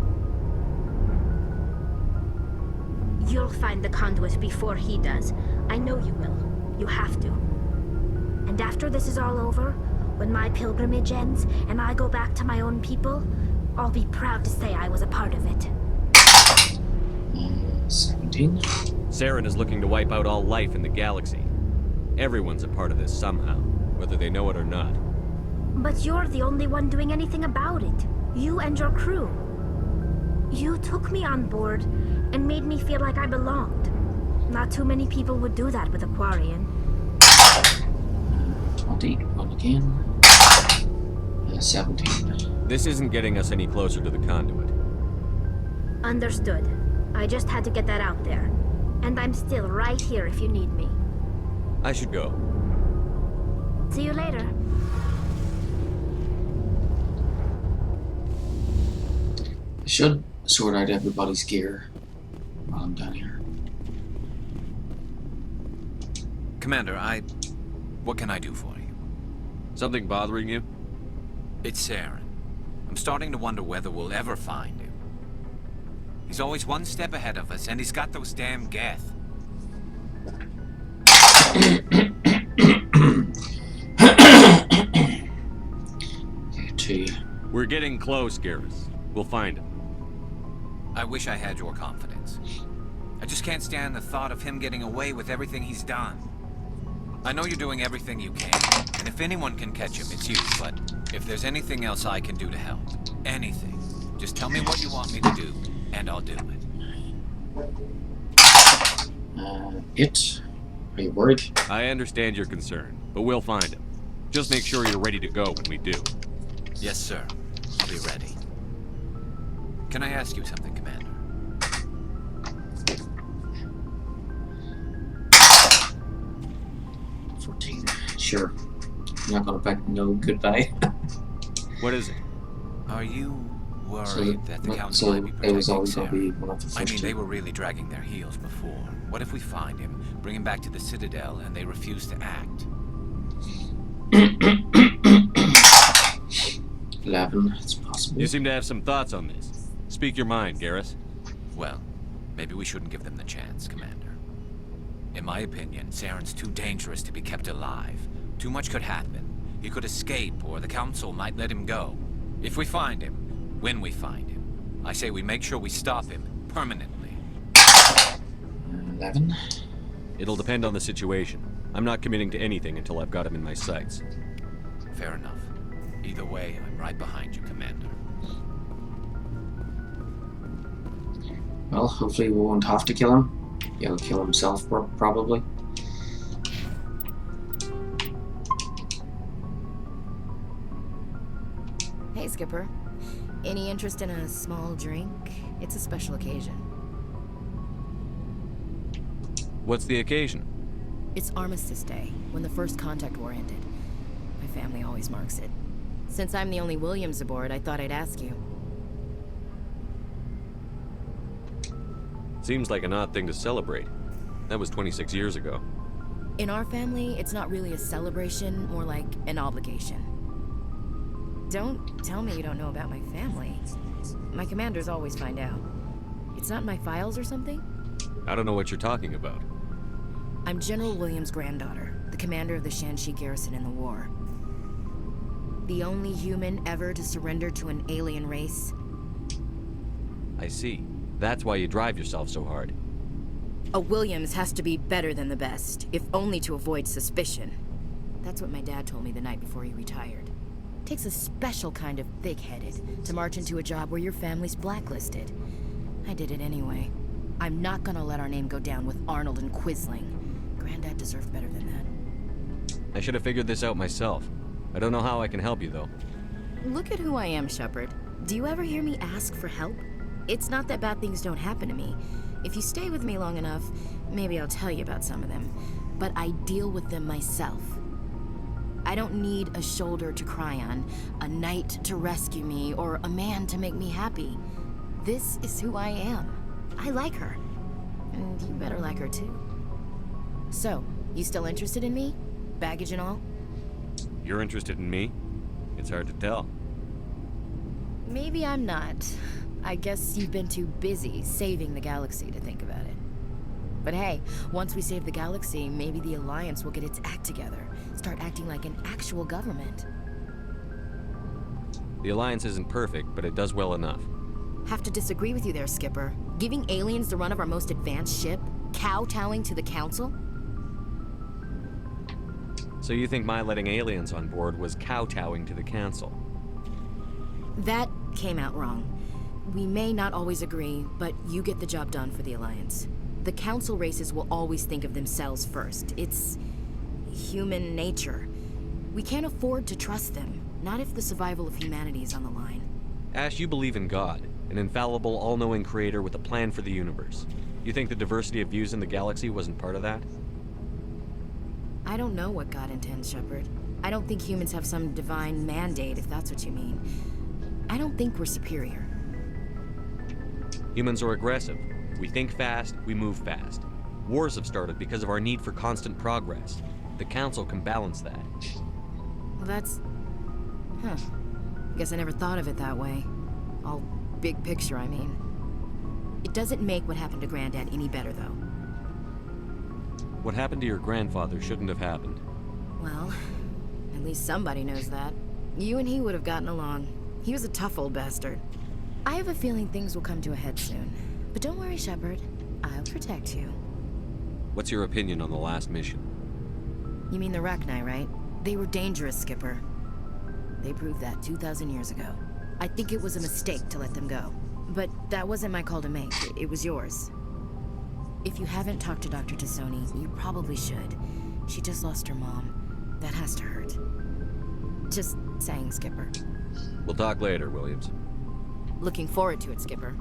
You'll find the conduit before he does. I know you will. You have to. And after this is all over, when my pilgrimage ends and I go back to my own people, I'll be proud to say I was a part of it. 17. Saren is looking to wipe out all life in the galaxy. Everyone's a part of this somehow, whether they know it or not. But you're the only one doing anything about it. You and your crew. You took me on board and made me feel like I belonged. Not too many people would do that with a Quarian. 20. One again. 17. This isn't getting us any closer to the conduit. Understood. I just had to get that out there. And I'm still right here if you need me. I should go. See you later. I should sort out everybody's gear while I'm down here. Commander, what can I do for you? Something bothering you? It's Saren. I'm starting to wonder whether we'll ever find him. He's always one step ahead of us, and he's got those damn Geth. We're getting close, Garrus. We'll find him. I wish I had your confidence. I just can't stand the thought of him getting away with everything he's done. I know you're doing everything you can, and if anyone can catch him, it's you, but if there's anything else I can do to help, anything, just tell me what you want me to do, and I'll do it. Are you worried? I understand your concern, but we'll find him. Just make sure you're ready to go when we do. Yes, sir. I'll be ready. Can I ask you something, Commander? Sure. I'm not gonna back no goodbye. What is it? Are you worried that the Council might be it was protecting always gonna be Saren? one of the first I mean, two. they were really dragging their heels before. What if we find him, bring him back to the Citadel, and they refuse to act? 11. It's possible. You seem to have some thoughts on this. Speak your mind, Garrus. Well, maybe we shouldn't give them the chance, Commander. In my opinion, Saren's too dangerous to be kept alive. Too much could happen. He could escape, or the Council might let him go. If we find him, when we find him, I say we make sure we stop him permanently. 11. It'll depend on the situation. I'm not committing to anything until I've got him in my sights. Fair enough. Either way, I'm right behind you, Commander. Well, hopefully we won't have to kill him. He'll kill himself, probably. Hey, Skipper. Any interest in a small drink? It's a special occasion. What's the occasion? It's Armistice Day, when the First Contact War ended. My family always marks it. Since I'm the only Williams aboard, I thought I'd ask you. Seems like an odd thing to celebrate. That was 26 years ago. In our family, it's not really a celebration, more like an obligation. Don't tell me you don't know about my family. My commanders always find out. It's not in my files or something? I don't know what you're talking about. I'm General Williams' granddaughter, the commander of the Shanxi garrison in the war. The only human ever to surrender to an alien race. I see. That's why you drive yourself so hard. A Williams has to be better than the best, if only to avoid suspicion. That's what my dad told me the night before he retired. Takes a special kind of thick-headed to march into a job where your family's blacklisted. I did it anyway. I'm not gonna let our name go down with Arnold and Quisling. Granddad deserved better than that. I should have figured this out myself. I don't know how I can help you, though. Look at who I am, Shepard. Do you ever hear me ask for help? It's not that bad things don't happen to me. If you stay with me long enough, maybe I'll tell you about some of them. But I deal with them myself. I don't need a shoulder to cry on, a knight to rescue me, or a man to make me happy. This is who I am. I like her. And you better like her too. So, you still interested in me? Baggage and all? You're interested in me? It's hard to tell. Maybe I'm not. I guess you've been too busy saving the galaxy to think about it. But hey, once we save the galaxy, maybe the Alliance will get its act together. Start acting like an actual government. The Alliance isn't perfect, but it does well enough. Have to disagree with you there, Skipper. Giving aliens the run of our most advanced ship? Kowtowing to the Council? So you think my letting aliens on board was kowtowing to the Council? That came out wrong. We may not always agree, but you get the job done for the Alliance. The Council races will always think of themselves first. It's human nature. We can't afford to trust them, not if the survival of humanity is on the line. Ash, you believe in God, an infallible, all-knowing creator with a plan for the universe. You think the diversity of views in the galaxy wasn't part of that? I don't know what God intends, Shepard. I don't think humans have some divine mandate, if that's what you mean. I don't think we're superior. Humans are aggressive. We think fast, we move fast. Wars have started because of our need for constant progress. The Council can balance that. Well, that's... Huh. Guess I never thought of it that way. All big picture, I mean. It doesn't make what happened to Granddad any better, though. What happened to your grandfather shouldn't have happened. Well, at least somebody knows that. You and he would have gotten along. He was a tough old bastard. I have a feeling things will come to a head soon. But don't worry, Shepard. I'll protect you. What's your opinion on the last mission? You mean the Rachni, right? They were dangerous, Skipper. They proved that 2,000 years ago. I think it was a mistake to let them go. But that wasn't my call to make. It was yours. If you haven't talked to Dr. Tassoni, you probably should. She just lost her mom. That has to hurt. Just saying, Skipper. We'll talk later, Williams. Looking forward to it, Skipper.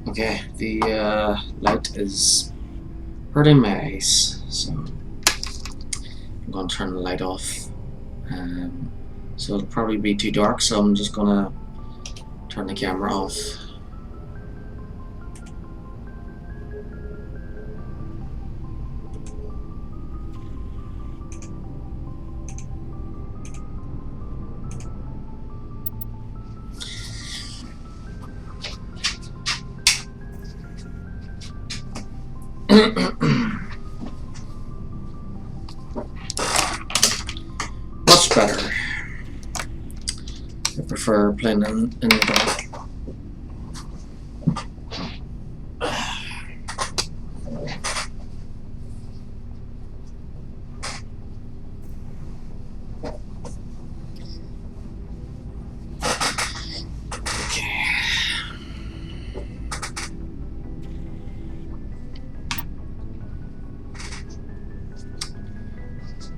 Okay, the light is hurting my eyes, so I'm going to turn the light off. So it'll probably be too dark, so I'm just going to turn the camera off. Much better. I prefer playing in the dark.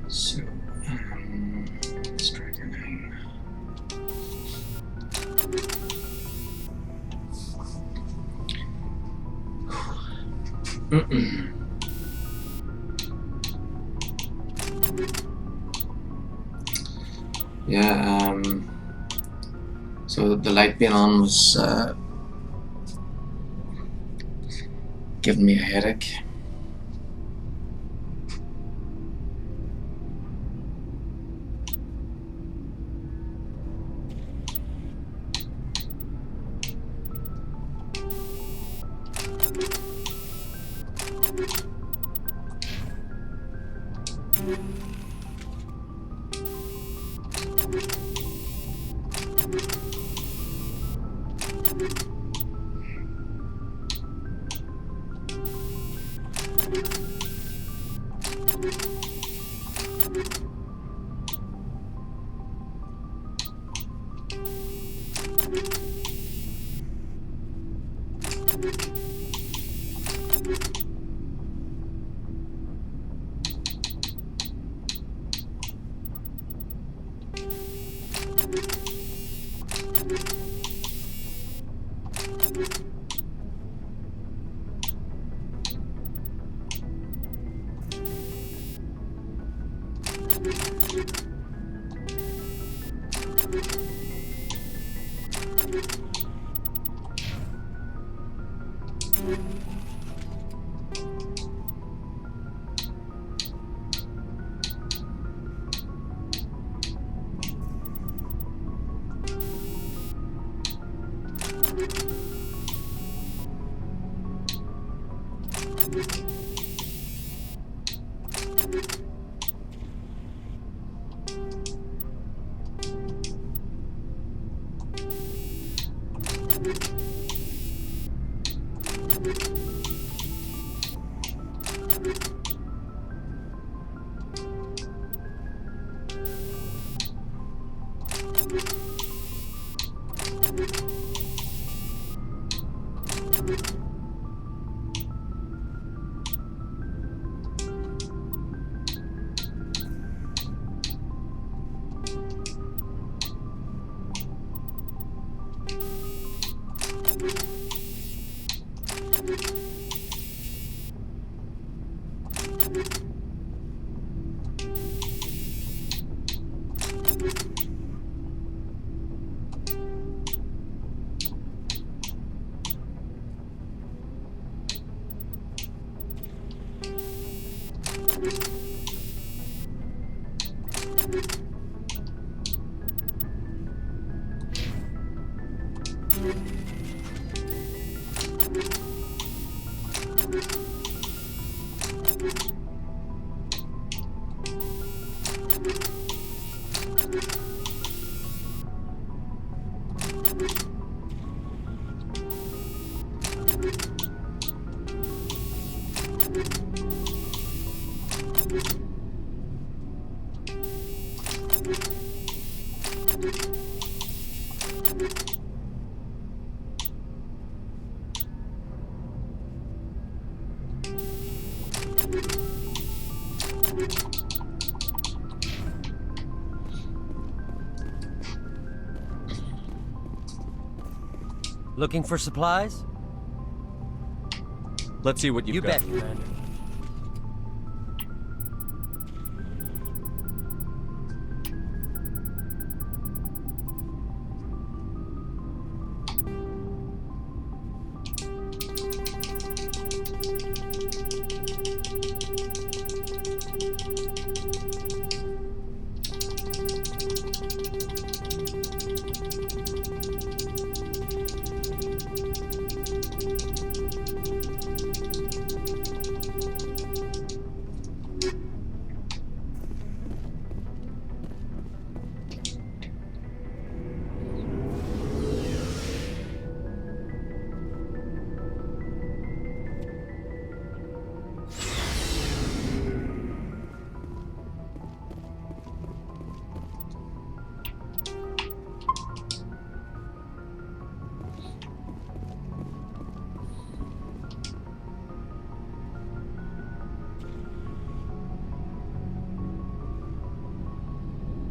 So, Striker 9. Yeah, so the light being on was giving me a headache. Looking for supplies? Let's see what you've got. You bet, Commander.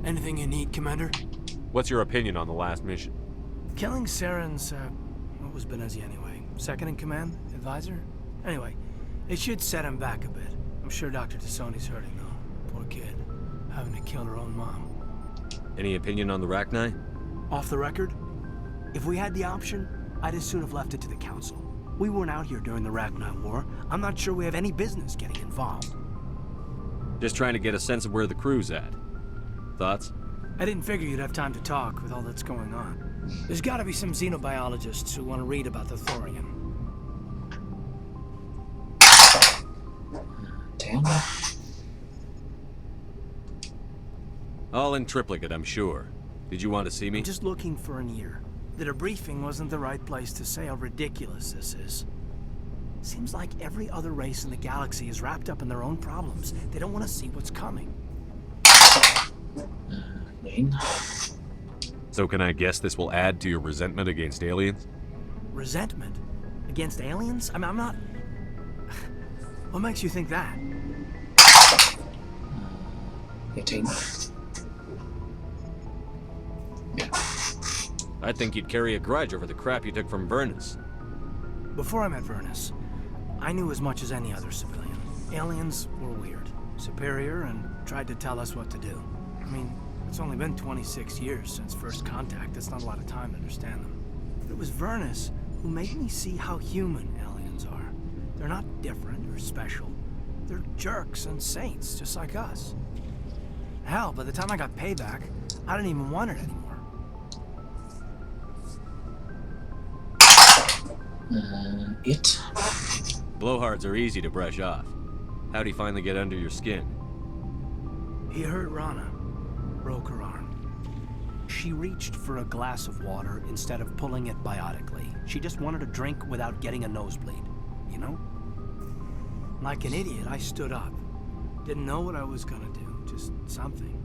Anything you need, Commander? What's your opinion on the last mission? Killing Saren's, what was Benezi anyway? Second in command? Advisor? Anyway, it should set him back a bit. I'm sure Dr. Tassoni's hurting, though. Poor kid. Having to kill her own mom. Any opinion on the Rachni? Off the record? If we had the option, I'd as soon have left it to the Council. We weren't out here during the Rachni War. I'm not sure we have any business getting involved. Just trying to get a sense of where the crew's at. Thoughts? I didn't figure you'd have time to talk with all that's going on. There's gotta be some xenobiologists who want to read about the Thorian. Damn. All in triplicate, I'm sure. Did you want to see me? I'm just looking for an ear. The debriefing wasn't the right place to say how ridiculous this is. Seems like every other race in the galaxy is wrapped up in their own problems. They don't want to see what's coming. So can I guess this will add to your resentment against aliens? Resentment? Against aliens? I'm not... What makes you think that? 18. I think you'd carry a grudge over the crap you took from Vernus. Before I met Vernus, I knew as much as any other civilian. Aliens were weird, superior, and tried to tell us what to do. I mean, it's only been 26 years since first contact. That's not a lot of time to understand them. But it was Vernus who made me see how human aliens are. They're not different or special. They're jerks and saints, just like us. Hell, by the time I got payback, I didn't even want it anymore. It? Blowhards are easy to brush off. How'd he finally get under your skin? He hurt Rana. Broke her arm. She reached for a glass of water instead of pulling it biotically. She just wanted a drink without getting a nosebleed, you know? Like an idiot, I stood up. Didn't know what I was gonna do, just something.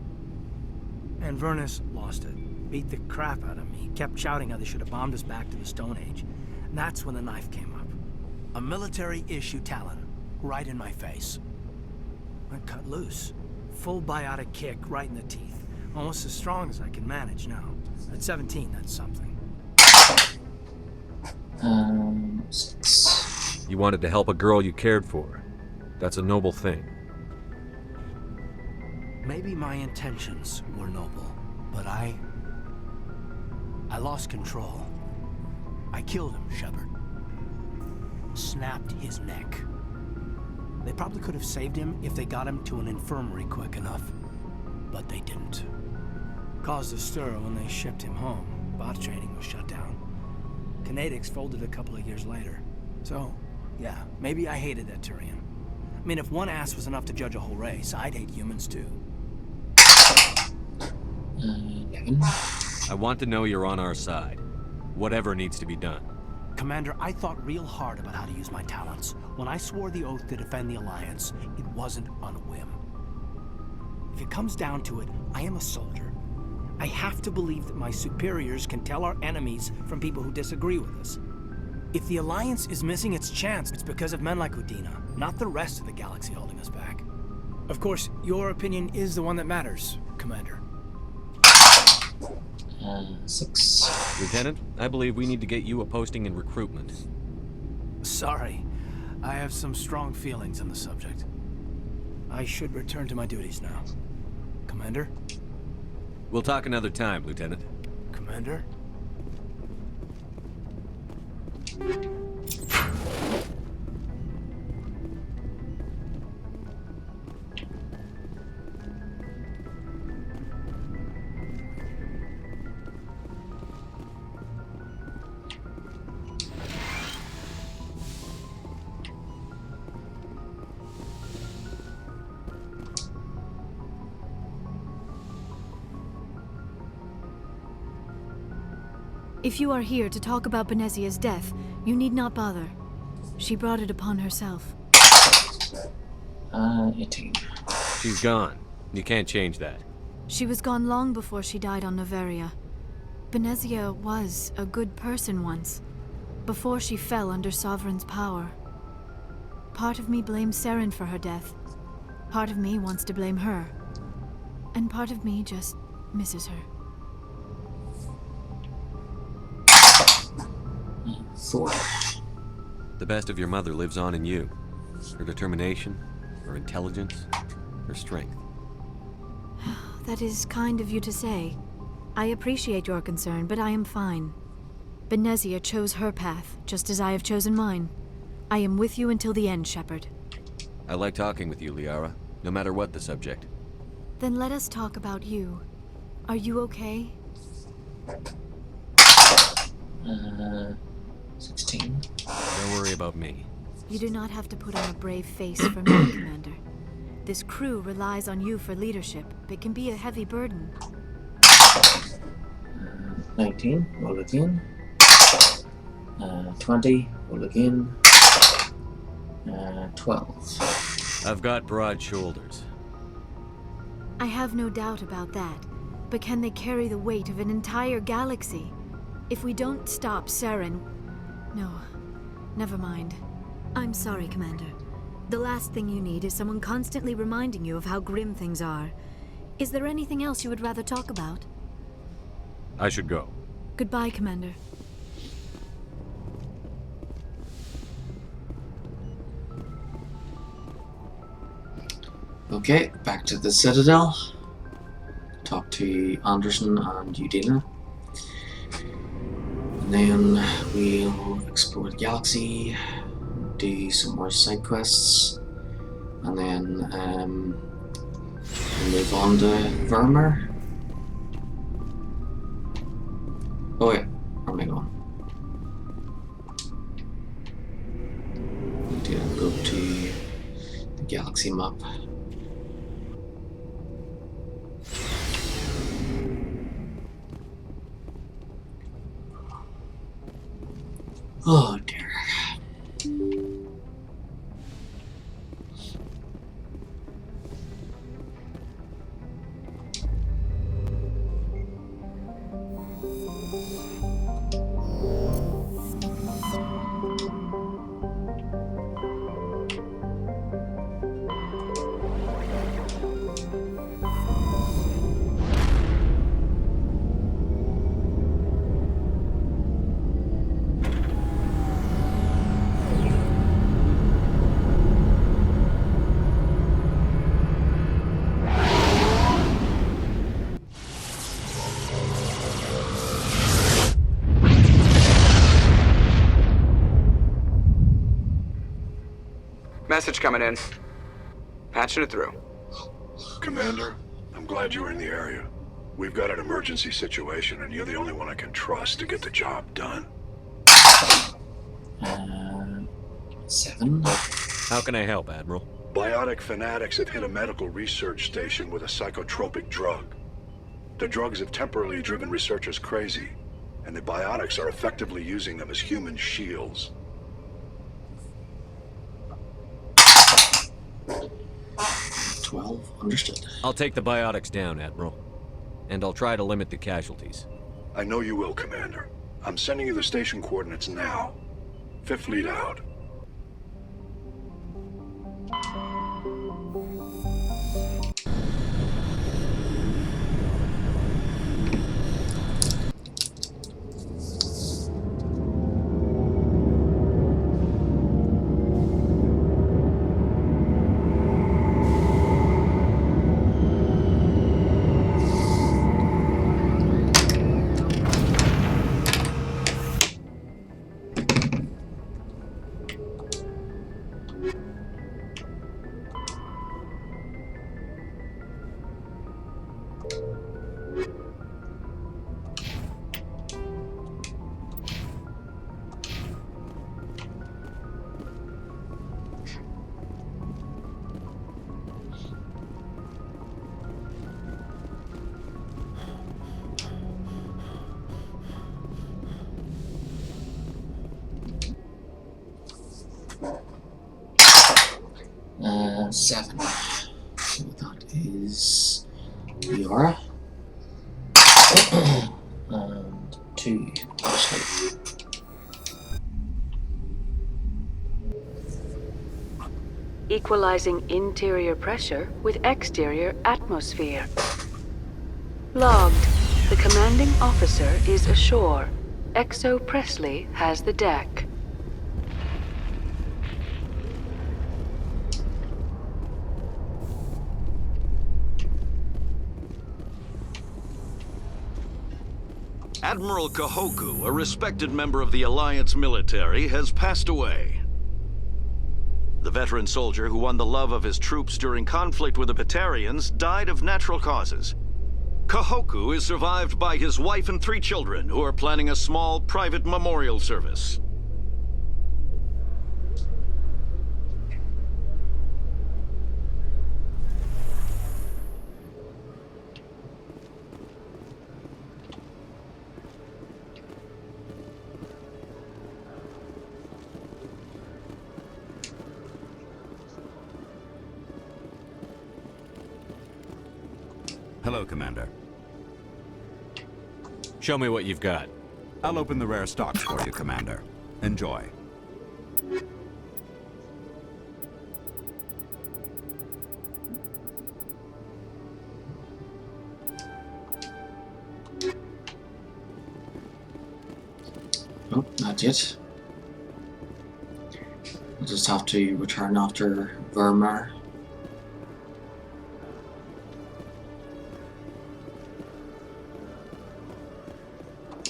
And Vernus lost it. Beat the crap out of me. Kept shouting how they should have bombed us back to the Stone Age. And that's when the knife came up. A military-issue Talon, right in my face. I cut loose. Full biotic kick right in the teeth. Almost as strong as I can manage now. At 17, that's something. You wanted to help a girl you cared for. That's a noble thing. Maybe my intentions were noble, but I lost control. I killed him, Shepard. Snapped his neck. They probably could have saved him if they got him to an infirmary quick enough, but they didn't. Caused a stir when they shipped him home. Bot training was shut down. Kinetics folded a couple of years later. So, yeah, maybe I hated that Turian. I mean, if one ass was enough to judge a whole race, I'd hate humans too. I want to know you're on our side. Whatever needs to be done. Commander, I thought real hard about how to use my talents. When I swore the oath to defend the Alliance, it wasn't on a whim. If it comes down to it, I am a soldier. I have to believe that my superiors can tell our enemies from people who disagree with us. If the Alliance is missing its chance, it's because of men like Udina, not the rest of the galaxy holding us back. Of course, your opinion is the one that matters, Commander. 6. Lieutenant, I believe we need to get you a posting in recruitment. Sorry. I have some strong feelings on the subject. I should return to my duties now. Commander? We'll talk another time, Lieutenant. Commander? If you are here to talk about Benezia's death, you need not bother. She brought it upon herself. 18. She's gone. You can't change that. She was gone long before she died on Noveria. Benezia was a good person once, before she fell under Sovereign's power. Part of me blames Saren for her death. Part of me wants to blame her. And part of me just misses her. 4. The best of your mother lives on in you. Her determination, her intelligence, her strength. That is kind of you to say. I appreciate your concern, but I am fine. Benezia chose her path, just as I have chosen mine. I am with you until the end, Shepard. I like talking with you, Liara, no matter what the subject. Then let us talk about you. Are you okay? 16. Don't worry about me. You do not have to put on a brave face for me, Commander. This crew relies on you for leadership. It can be a heavy burden. 19. Roll again. 20. Roll again. 12. I've got broad shoulders. I have no doubt about that. But can they carry the weight of an entire galaxy? If we don't stop Saren... No, never mind. I'm sorry, Commander. The last thing you need is someone constantly reminding you of how grim things are. Is there anything else you would rather talk about? I should go. Goodbye, Commander. Okay, back to the Citadel. Talk to Anderson and Udina. And then we'll explore the galaxy, do some more side quests, and then move on to Vermeer. Oh wait, where am I going? Need to go to the galaxy map. Oh dear. Message coming in. Patching it through. Commander, I'm glad you were in the area. We've got an emergency situation, and you're the only one I can trust to get the job done. 7. How can I help, Admiral? Biotic fanatics have hit a medical research station with a psychotropic drug. The drugs have temporarily driven researchers crazy, and the biotics are effectively using them as human shields. 12. Understood. I'll take the biotics down, Admiral. And I'll try to limit the casualties. I know you will, Commander. I'm sending you the station coordinates now. Fifth Fleet out. Seven. So that is Yara. And 2. Ashley. Equalizing interior pressure with exterior atmosphere. Logged. The commanding officer is ashore. Exo Presley has the deck. Admiral Kahoku, a respected member of the Alliance military, has passed away. The veteran soldier who won the love of his troops during conflict with the Batarians died of natural causes. Kahoku is survived by his wife and 3 children, who are planning a small private memorial service. Hello, Commander. Show me what you've got. I'll open the rare stocks for you, Commander. Enjoy. Nope, not yet. I'll just have to return after Vermeer.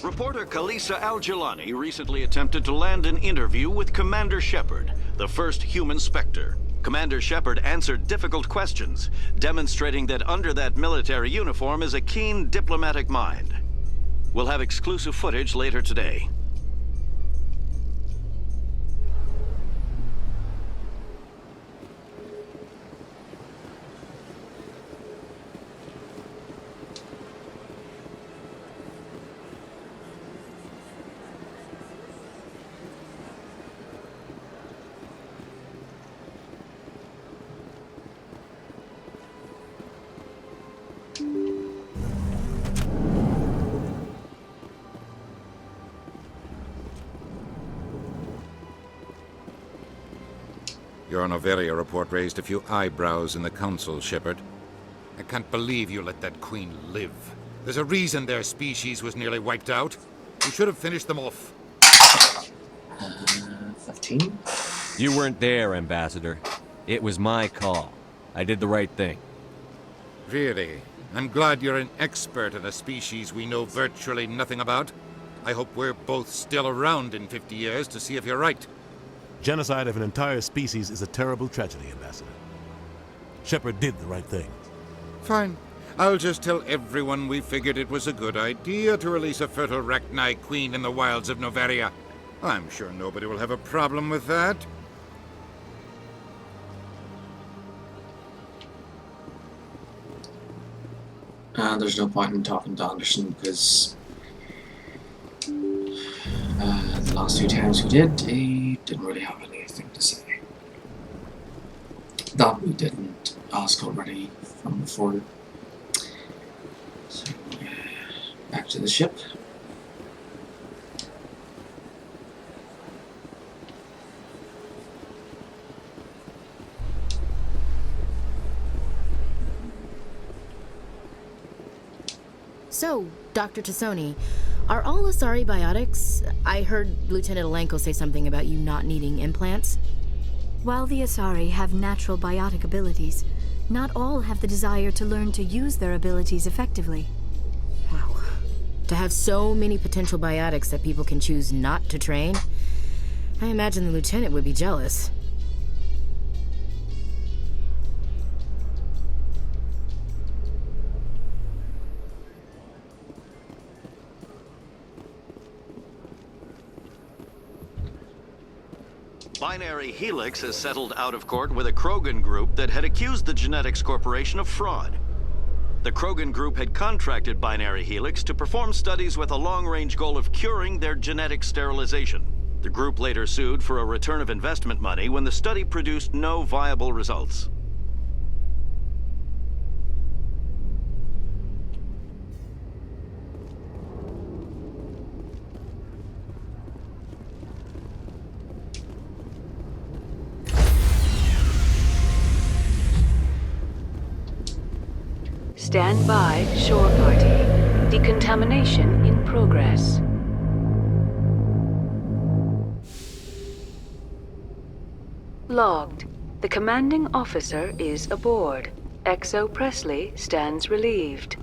Reporter Kalisa Al-Jilani recently attempted to land an interview with Commander Shepard, the first human Spectre. Commander Shepard answered difficult questions, demonstrating that under that military uniform is a keen diplomatic mind. We'll have exclusive footage later today. Your Noveria report raised a few eyebrows in the Council, Shepard. I can't believe you let that queen live. There's a reason their species was nearly wiped out. You should have finished them off. 15? You weren't there, Ambassador. It was my call. I did the right thing. Really? I'm glad you're an expert in a species we know virtually nothing about. I hope we're both still around in 50 years to see if you're right. Genocide of an entire species is a terrible tragedy, Ambassador. Shepard did the right thing. Fine. I'll just tell everyone we figured it was a good idea to release a fertile Rachni queen in the wilds of Noveria. I'm sure nobody will have a problem with that. There's no point in talking to Anderson because the last few times we did, he didn't really have anything to say. That we didn't ask already from before. So, back to the ship. So, Dr. Tassoni, are all Asari biotics? I heard Lieutenant Alenko say something about you not needing implants. While the Asari have natural biotic abilities, not all have the desire to learn to use their abilities effectively. Wow. To have so many potential biotics that people can choose not to train? I imagine the Lieutenant would be jealous. Binary Helix has settled out of court with a Krogan group that had accused the Genetics Corporation of fraud. The Krogan group had contracted Binary Helix to perform studies with a long-range goal of curing their genetic sterilization. The group later sued for a return of investment money when the study produced no viable results. Stand by, shore party. Decontamination in progress. Logged. The commanding officer is aboard. XO Presley stands relieved.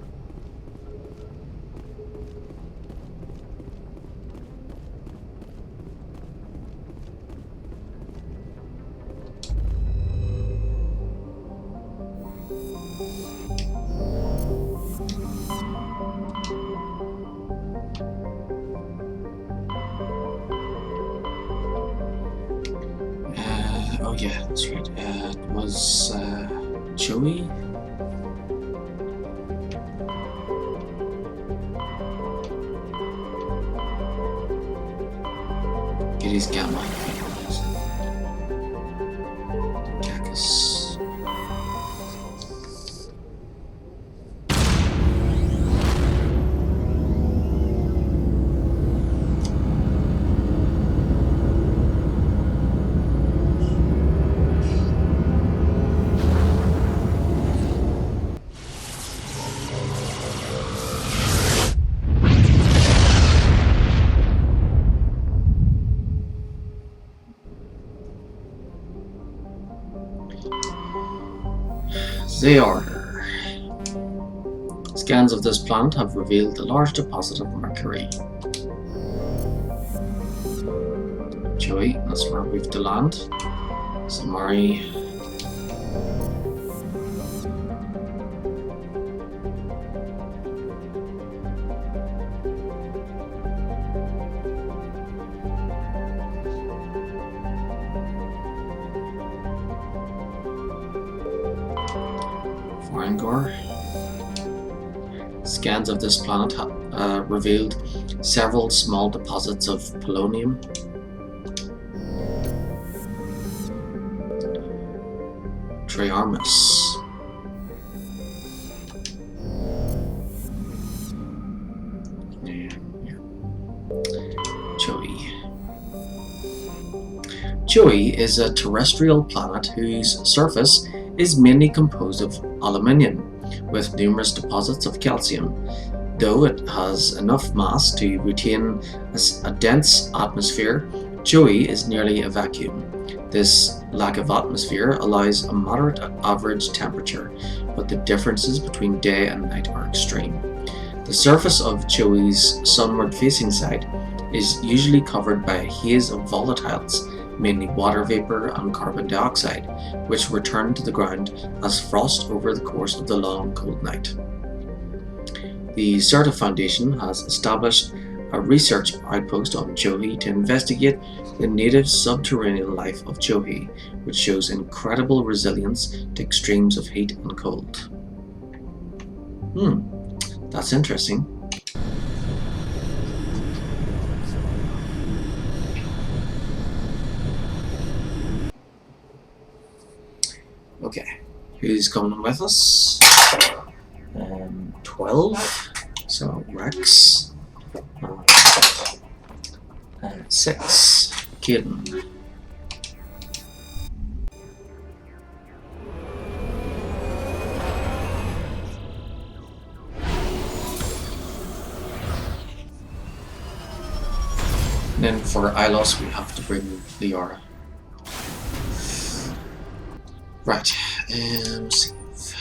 Oh yeah, that's right. It was Joey. Giddy's Gamma. Cactus. They are. Scans of this planet have revealed a large deposit of mercury. Joey, that's where we've to land. Samari. Scans of this planet have revealed several small deposits of polonium. Triarmus. Joey is a terrestrial planet whose surface is mainly composed of aluminium, with numerous deposits of calcium. Though it has enough mass to retain a dense atmosphere, Joey is nearly a vacuum. This lack of atmosphere allows a moderate average temperature, but the differences between day and night are extreme. The surface of Joey's sunward-facing side is usually covered by a haze of volatiles, mainly water vapor and carbon dioxide, which return to the ground as frost over the course of the long cold night. The Certa Foundation has established a research outpost on Johi to investigate the native subterranean life of Johi, which shows incredible resilience to extremes of heat and cold. That's interesting. Okay, who's coming with us? 12. So Rex. And 6. Caden. And then for Ilos, we have to bring Liara. Right, save.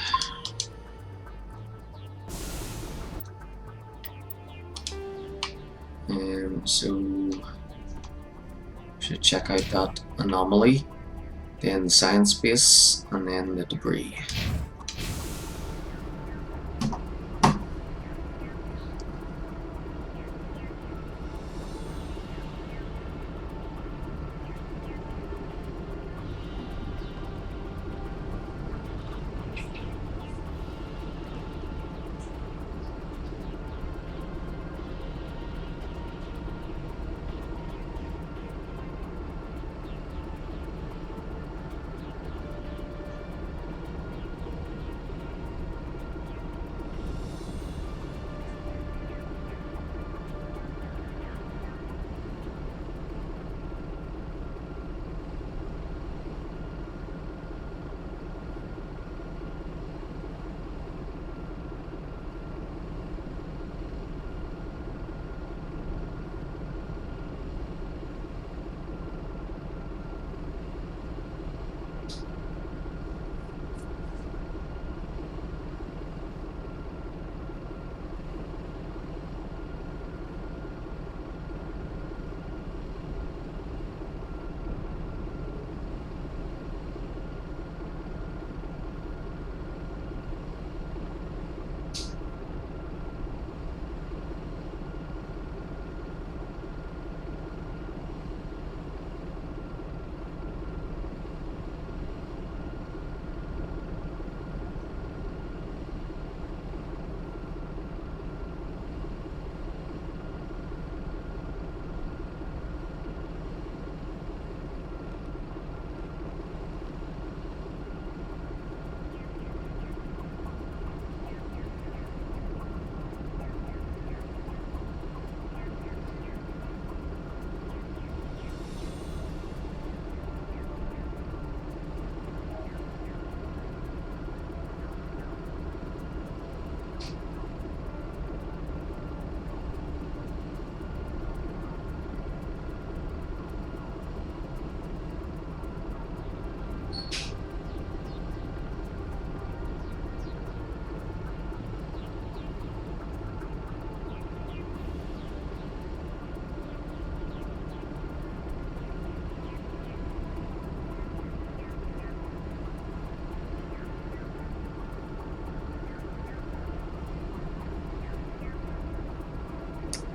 So should check out that anomaly, then the science base, and then the debris.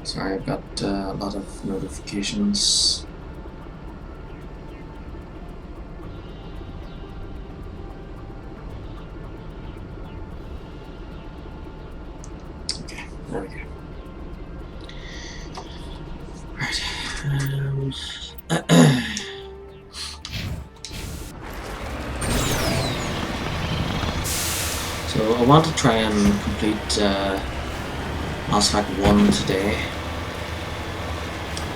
Sorry, I've got a lot of notifications. Okay, there we go. Right. So I want to try and complete Mass Effect 1 today,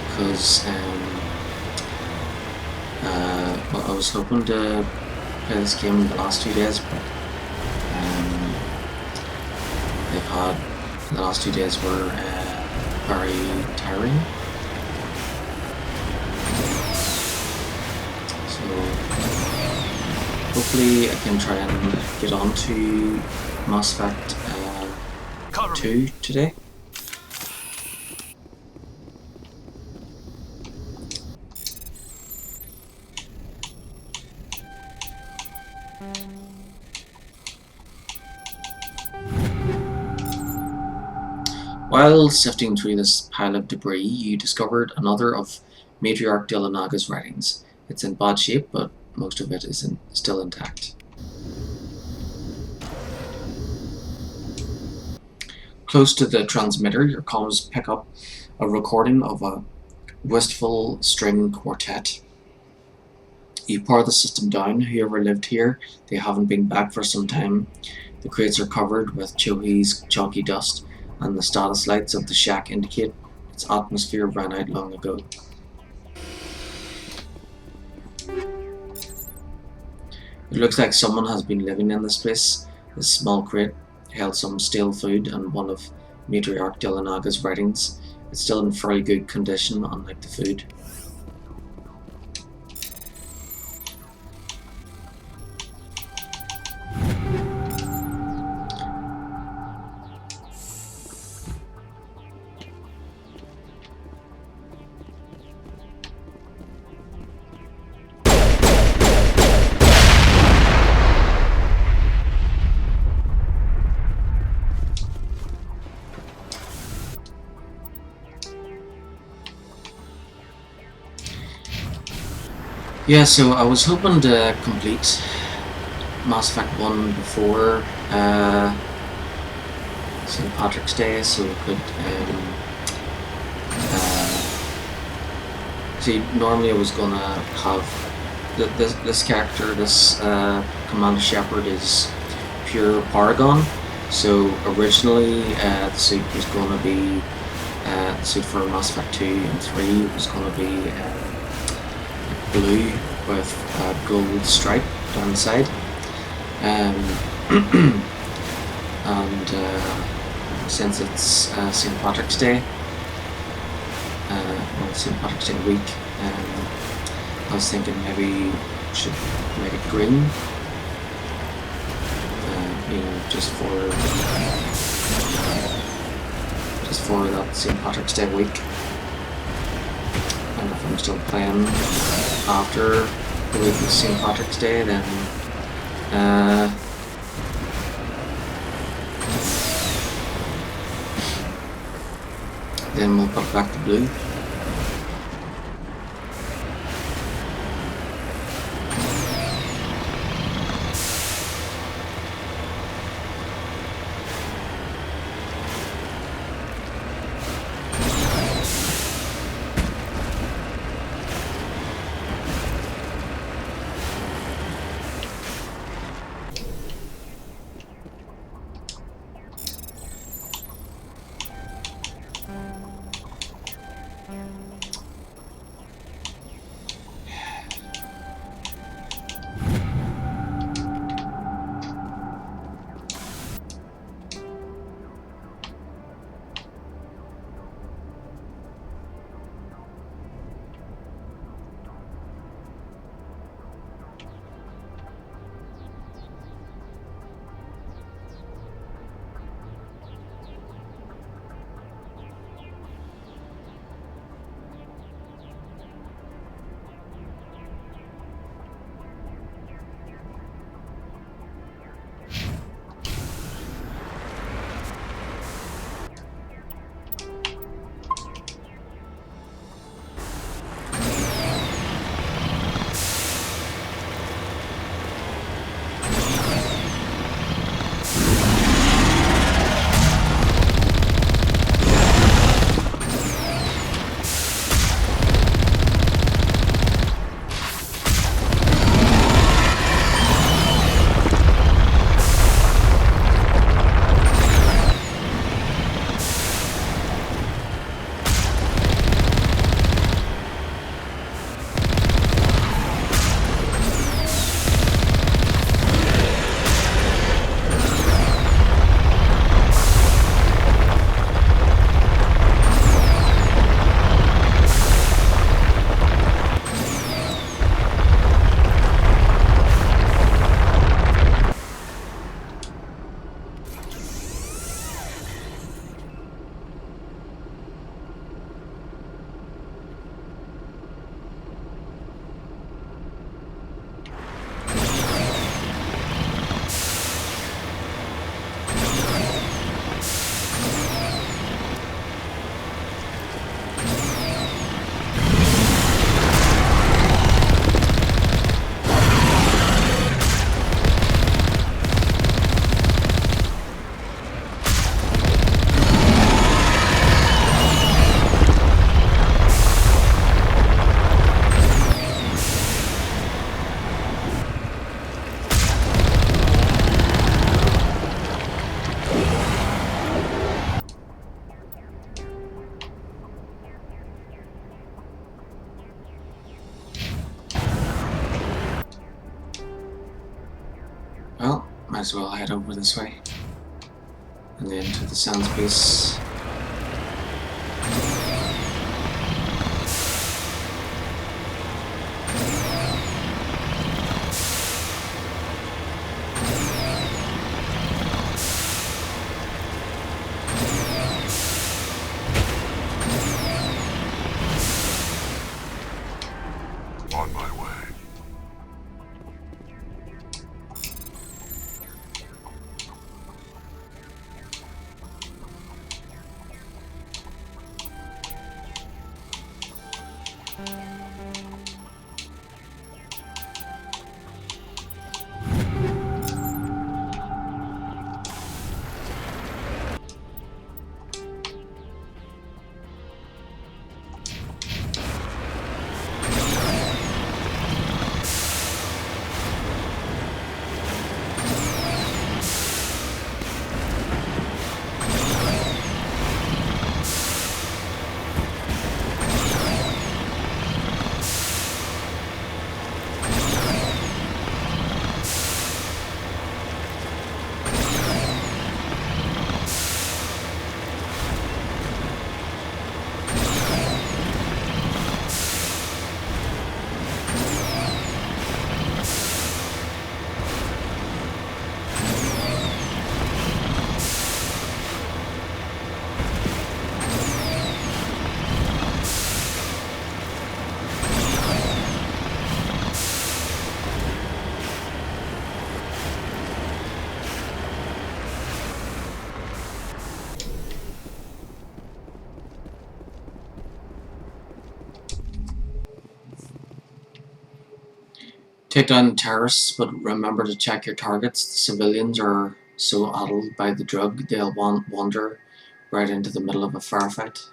because well, I was hoping to play this game the last 2 days, but the last 2 days were very tiring. So hopefully I can try and get on to Mass Effect 2 today. While sifting through this pile of debris, you discovered another of Matriarch Delanaga's writings. It's in bad shape, but most of it is still intact. Close to the transmitter, your comms pick up a recording of a wistful string quartet. You power the system down. Whoever lived here, they haven't been back for some time. The crates are covered with Chohi's chalky dust, and the status lights of the shack indicate its atmosphere ran out long ago. It looks like someone has been living in this place. This small crate held some stale food and one of Matriarch Delanaga's writings. It's still in fairly good condition, unlike the food. Yeah, so I was hoping to complete Mass Effect 1 before St. Patrick's Day, so we could see, normally I was gonna have this character, this Commander Shepard is pure Paragon. So originally the suit was gonna be the suit for Mass Effect 2 and 3 was gonna be blue with a gold stripe down the side, and since it's St. Patrick's Day, well, St. Patrick's Day week, I was thinking maybe we should make it green, you know, just for that St. Patrick's Day week. And if I'm still playing after the week of St. Patrick's Day, then we'll put back to blue. Might as well head over this way. And then to the sand space. On my way. Take down terrorists, but remember to check your targets. The civilians are so addled by the drug, they'll wander right into the middle of a firefight.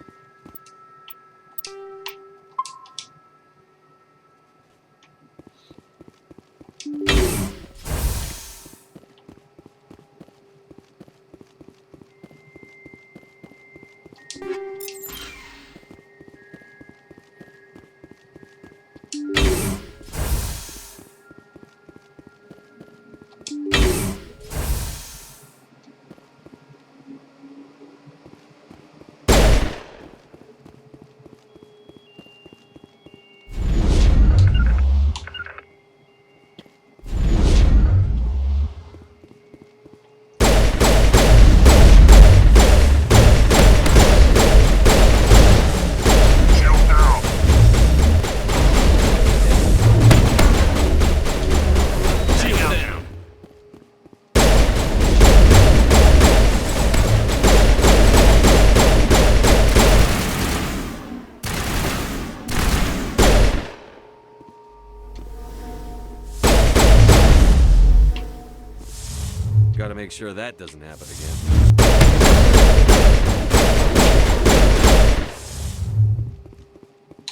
Gotta make sure that doesn't happen again.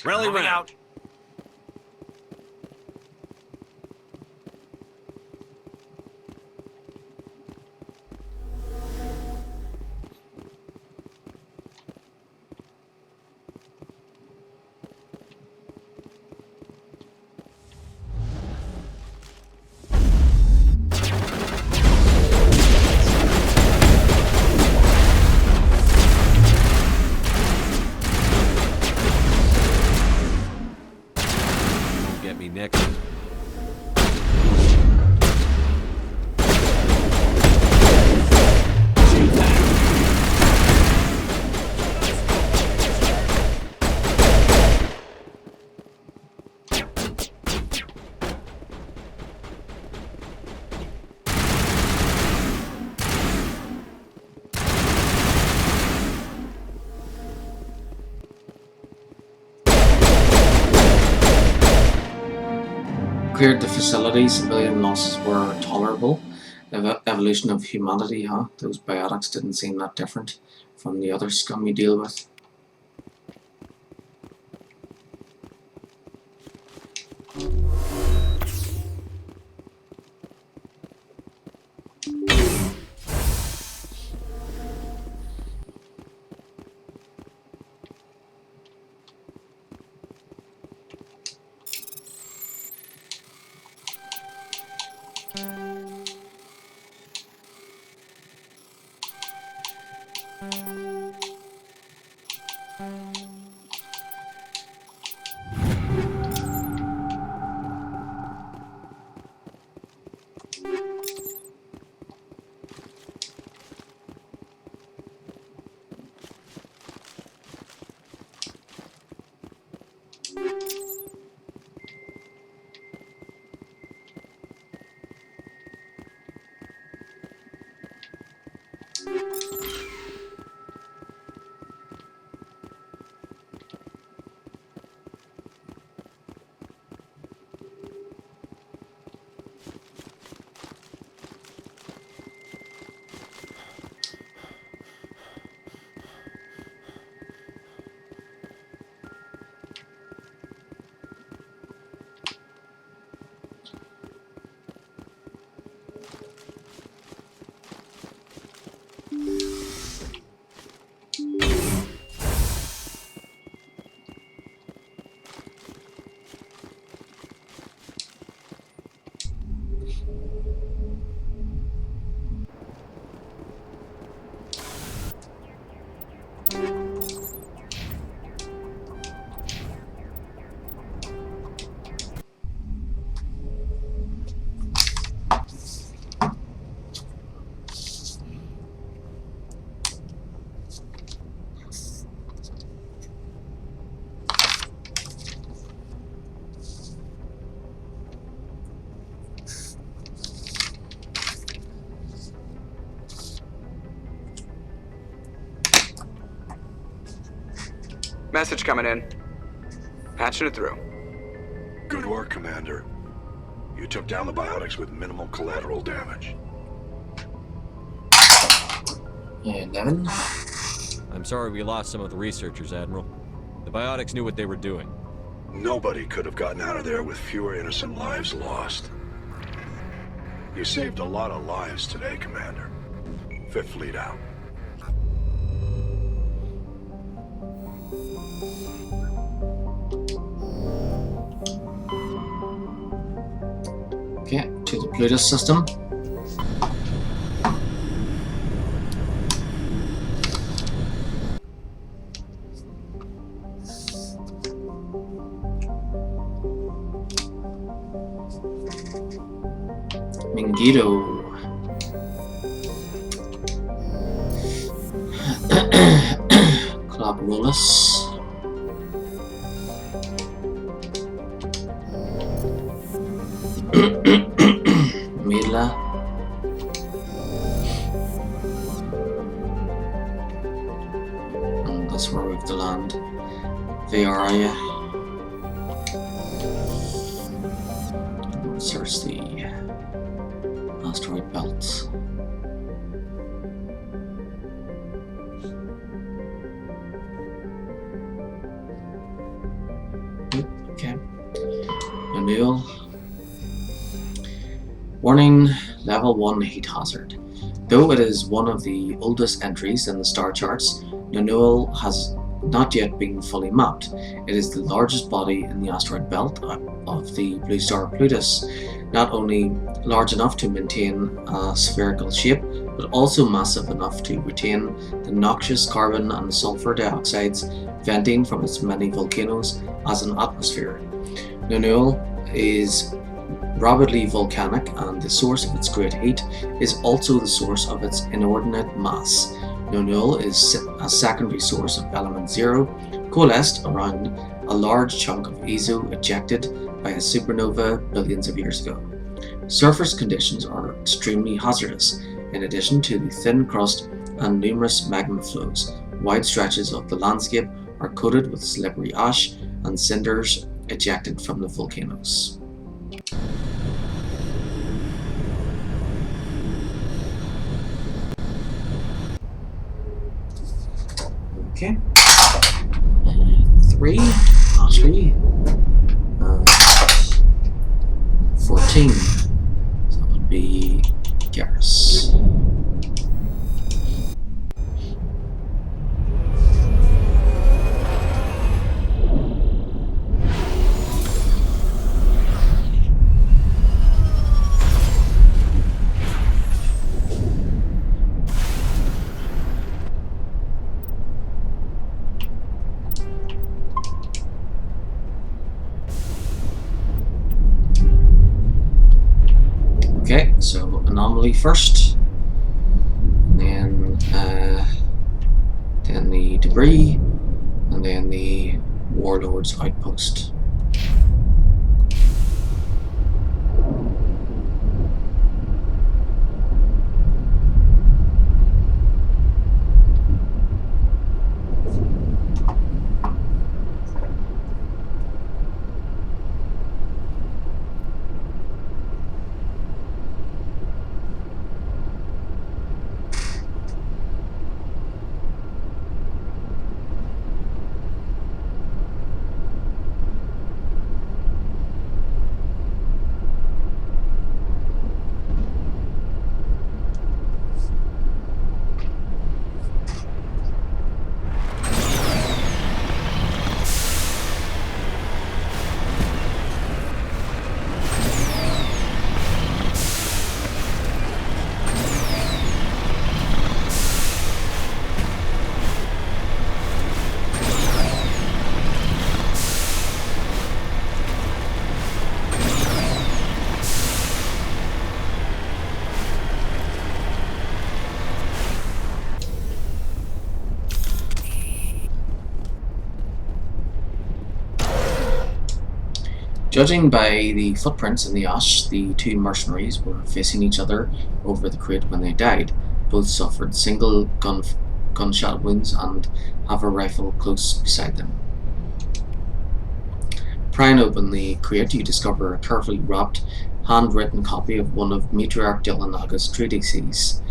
Rally round. Out. Get me next. Cleared the facility, civilian losses were tolerable. Evolution of humanity, huh? Those biotics didn't seem that different from the other scum you deal with. Message coming in. Patching it through. Good work, Commander. You took down the biotics with minimal collateral damage. 11. I'm sorry we lost some of the researchers, Admiral. The biotics knew what they were doing. Nobody could have gotten out of there with fewer innocent lives lost. You saved a lot of lives today, Commander. Fifth Fleet out. Okay, to the Plutus system. Mingito. Clock Rolus. Mila. And that's where we have to land. Varia. Search the asteroid belt. Okay. Emil. Warning, level 1 heat hazard. Though it is one of the oldest entries in the star charts, Nonul has not yet been fully mapped. It is the largest body in the asteroid belt of the blue star Plutus, not only large enough to maintain a spherical shape, but also massive enough to retain the noxious carbon and sulfur dioxides venting from its many volcanoes as an atmosphere. Nonul is rapidly volcanic, and the source of its great heat is also the source of its inordinate mass. Nonul is a secondary source of element 0, coalesced around a large chunk of Ezo ejected by a supernova billions of years ago. Surface conditions are extremely hazardous. In addition to the thin crust and numerous magma flows, wide stretches of the landscape are coated with slippery ash and cinders ejected from the volcanoes. Okay. 3, Ashley. 14. So that would be Garrus. Okay, so anomaly first, and then the debris, and then the warlord's outpost. Judging by the footprints in the ash, the two mercenaries were facing each other over the crate when they died. Both suffered single gunshot wounds and have a rifle close beside them. Prying open the crate, you discover a carefully wrapped, handwritten copy of one of Matriarch Delanaga's treatises.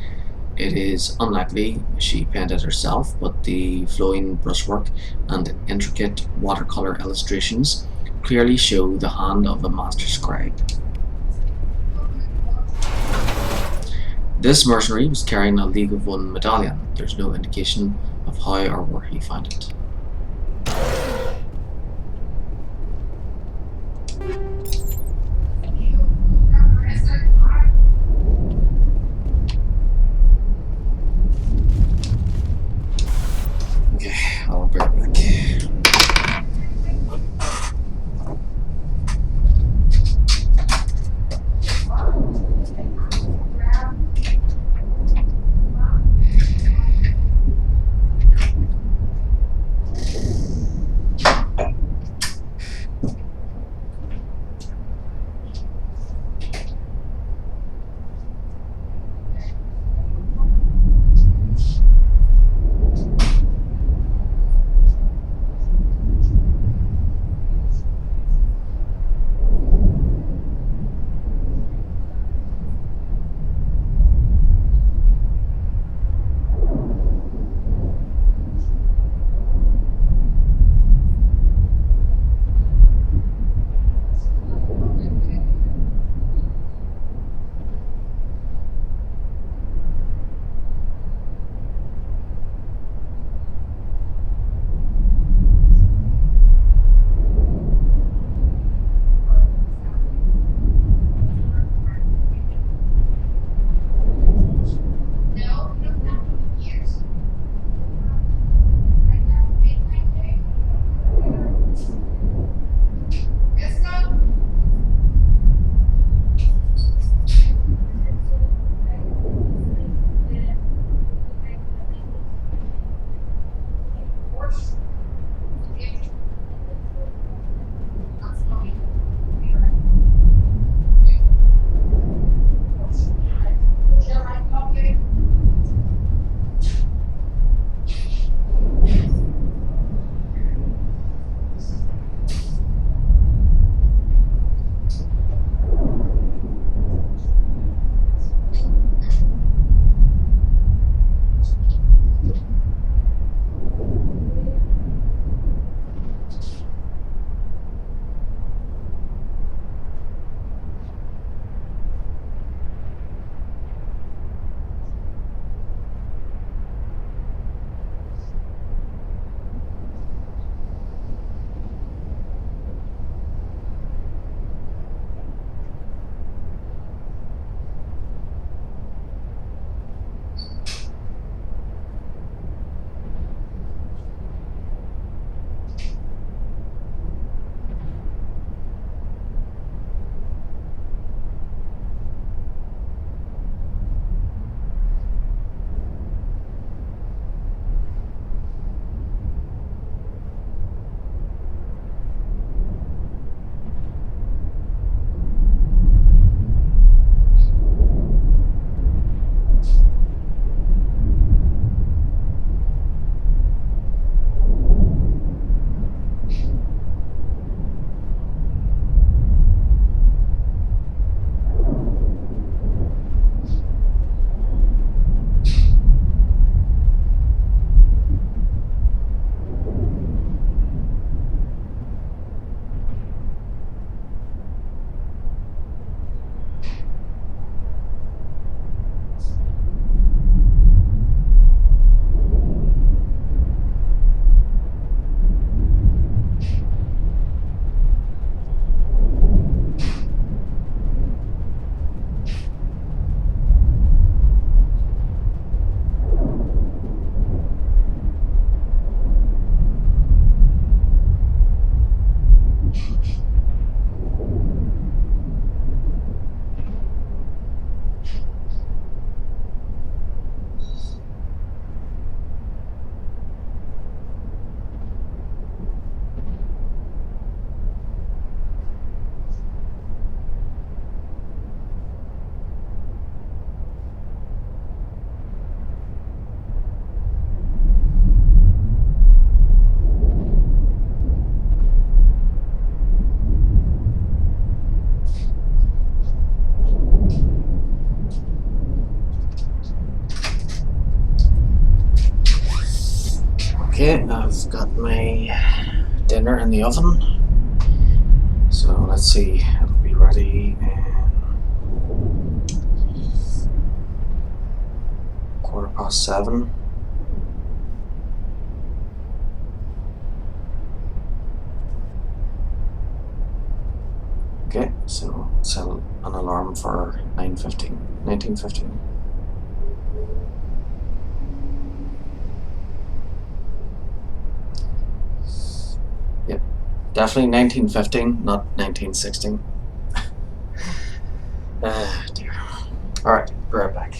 It is unlikely she penned it herself, but the flowing brushwork and intricate watercolor illustrations clearly show the hand of a master scribe. This mercenary was carrying a League of One medallion. There's no indication of how or where he found it. Okay, I'll be right back. Okay, I've got my dinner in the oven. So let's see, it'll be ready in 7:15. Okay, so set an alarm for 19:15. Yep, definitely 19:15, not 19:16. Dear. Alright, be right back.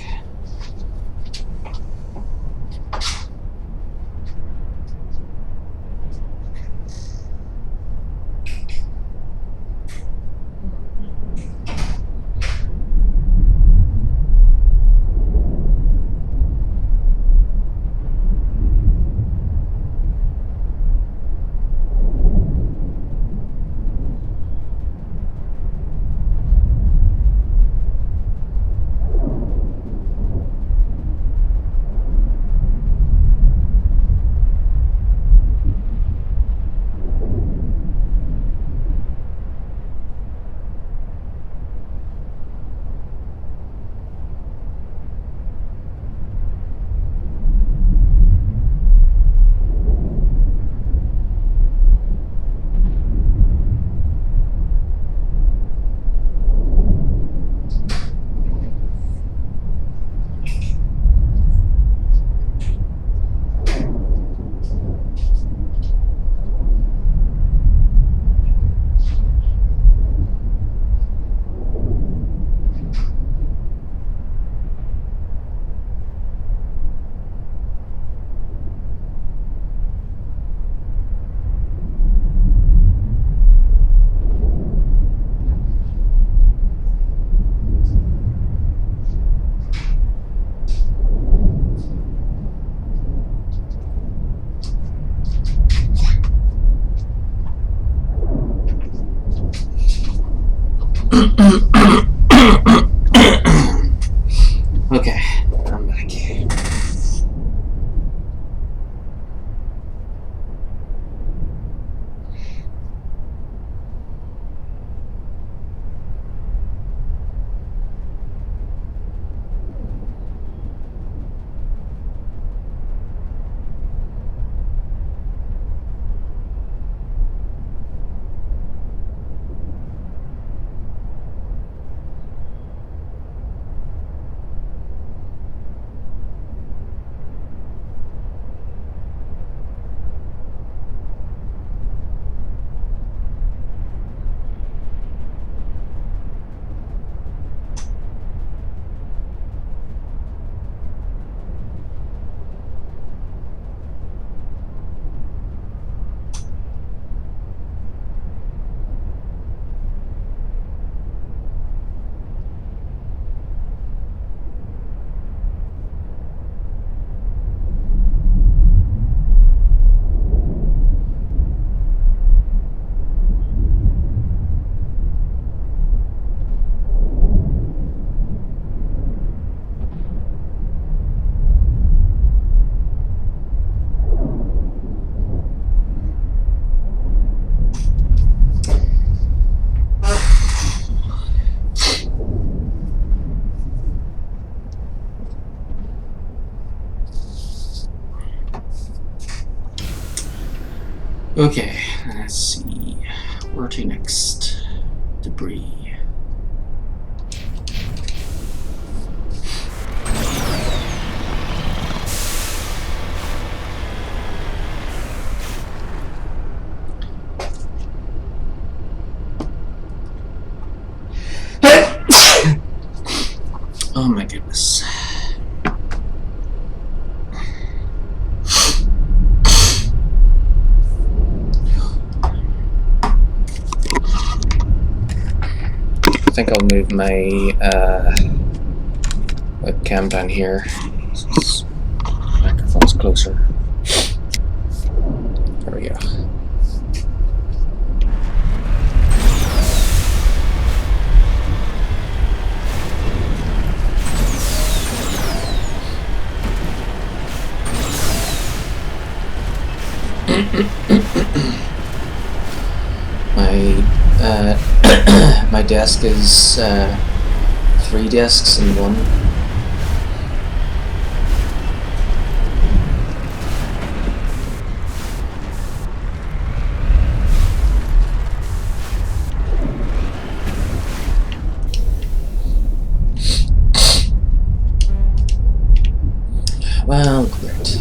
Okay, I'm back. Okay, let's see. Where to next? Debris. Oh my goodness. I think I'll move my webcam down here. Microphone's closer. There we go. My desk is 3 desks in one. Well, great.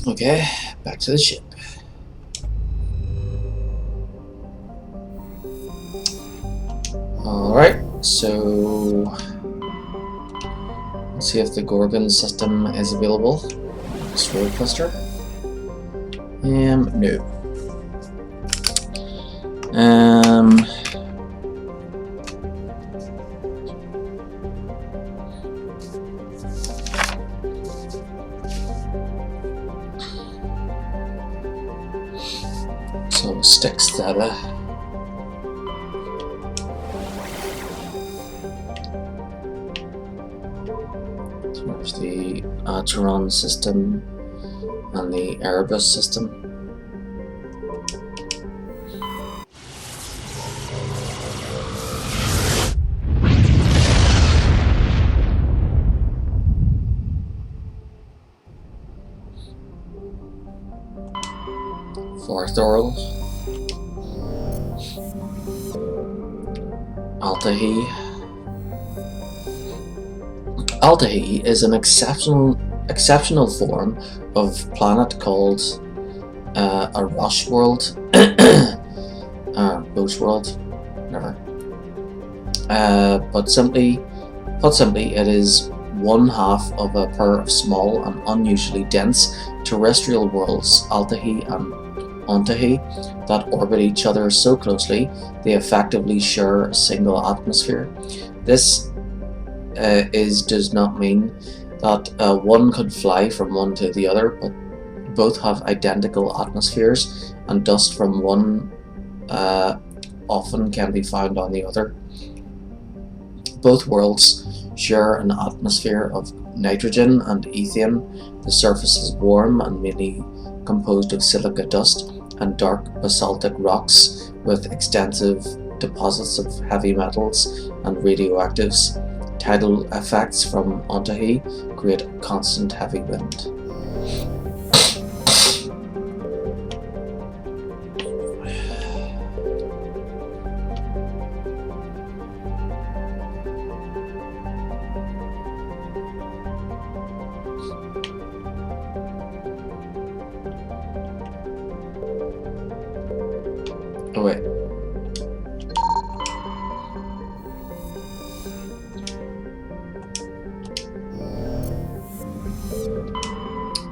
Okay, back to the ship. Alright, so let's see if the Gorgon system is available. Destroy cluster. No. So sticks there. So there's the Acheron system and the Erebus system. Forthorl, Altahi. Altahi is an exceptional form of planet called a rush world, Boat world, whatever. Put simply, it is one half of a pair of small and unusually dense terrestrial worlds, Altahi and Ontahi, that orbit each other so closely they effectively share a single atmosphere. This does not mean that one could fly from one to the other, but both have identical atmospheres, and dust from one often can be found on the other. Both worlds share an atmosphere of nitrogen and ethane. The surface is warm and mainly composed of silica dust and dark basaltic rocks with extensive deposits of heavy metals and radioactives. Tidal effects from Ontahi create constant heavy wind. Oh wait.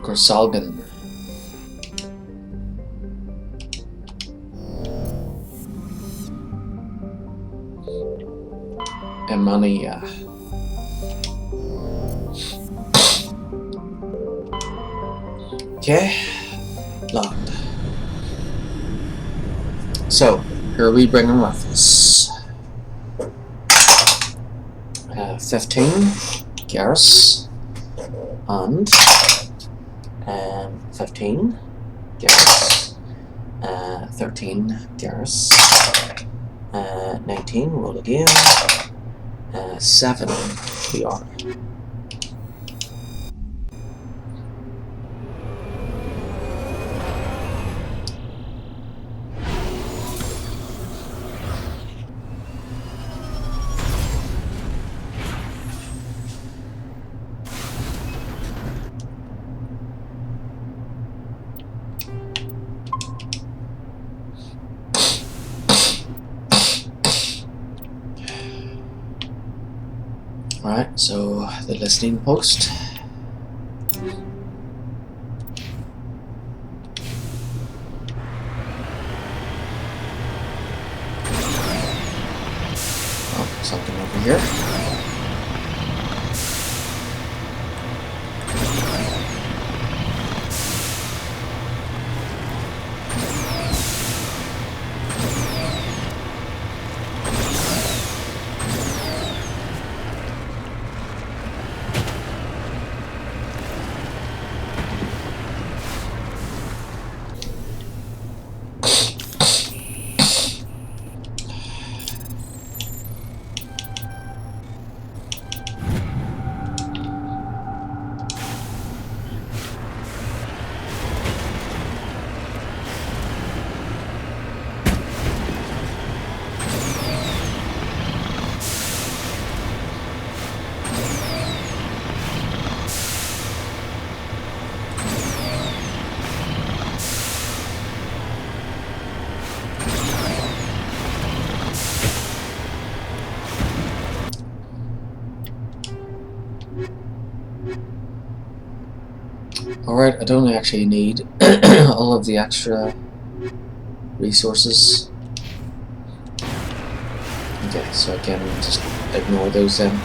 Corsalgan. Emania. Okay, locked. So, who are we bringing with us? 15, Garrus, and 15, Garrus, 13, Garrus, 19, roll again, 7, we are. Alright, so the listening post. Oh, something over here. Alright, I don't actually need all of the extra resources. Okay, so I can just ignore those then.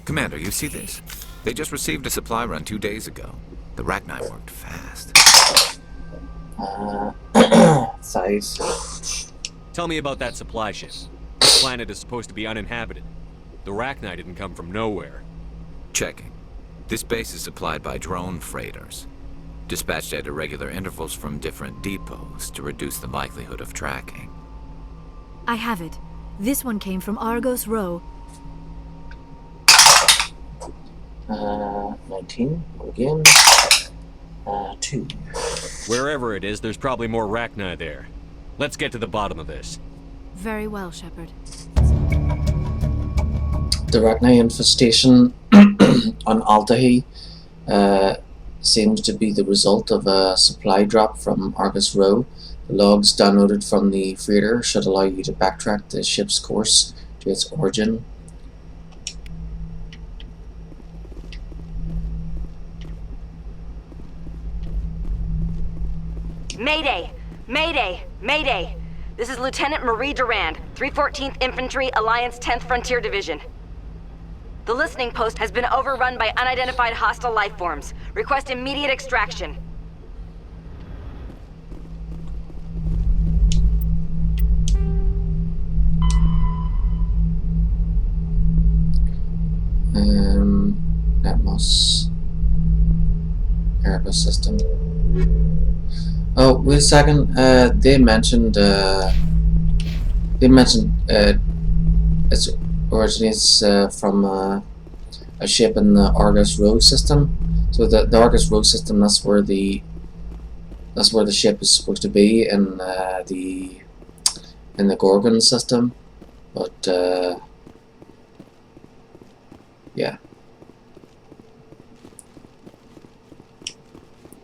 Commander, you see this? They just received a supply run 2 days ago. The Rachni worked fast. Size. Tell me about that supply ship. This planet is supposed to be uninhabited. The Rachni didn't come from nowhere. Checking. This base is supplied by drone freighters, dispatched at irregular intervals from different depots to reduce the likelihood of tracking. I have it. This one came from Argos Row. 19. Again. 2. Wherever it is, there's probably more Rachni there. Let's get to the bottom of this. Very well, Shepard. The Rachni infestation on Altahi seems to be the result of a supply drop from Argus Row. The logs downloaded from the freighter should allow you to backtrack the ship's course to its origin. Mayday! Mayday! Mayday! This is Lieutenant Marie Durand, 314th Infantry, Alliance 10th Frontier Division. The listening post has been overrun by unidentified hostile life forms. Request immediate extraction. Atmos. Airbus system. Oh, wait a second. They mentioned it originates from a ship in the Argus Row system. So the Argus Row system, that's where the ship is supposed to be in the Gorgon system. But yeah.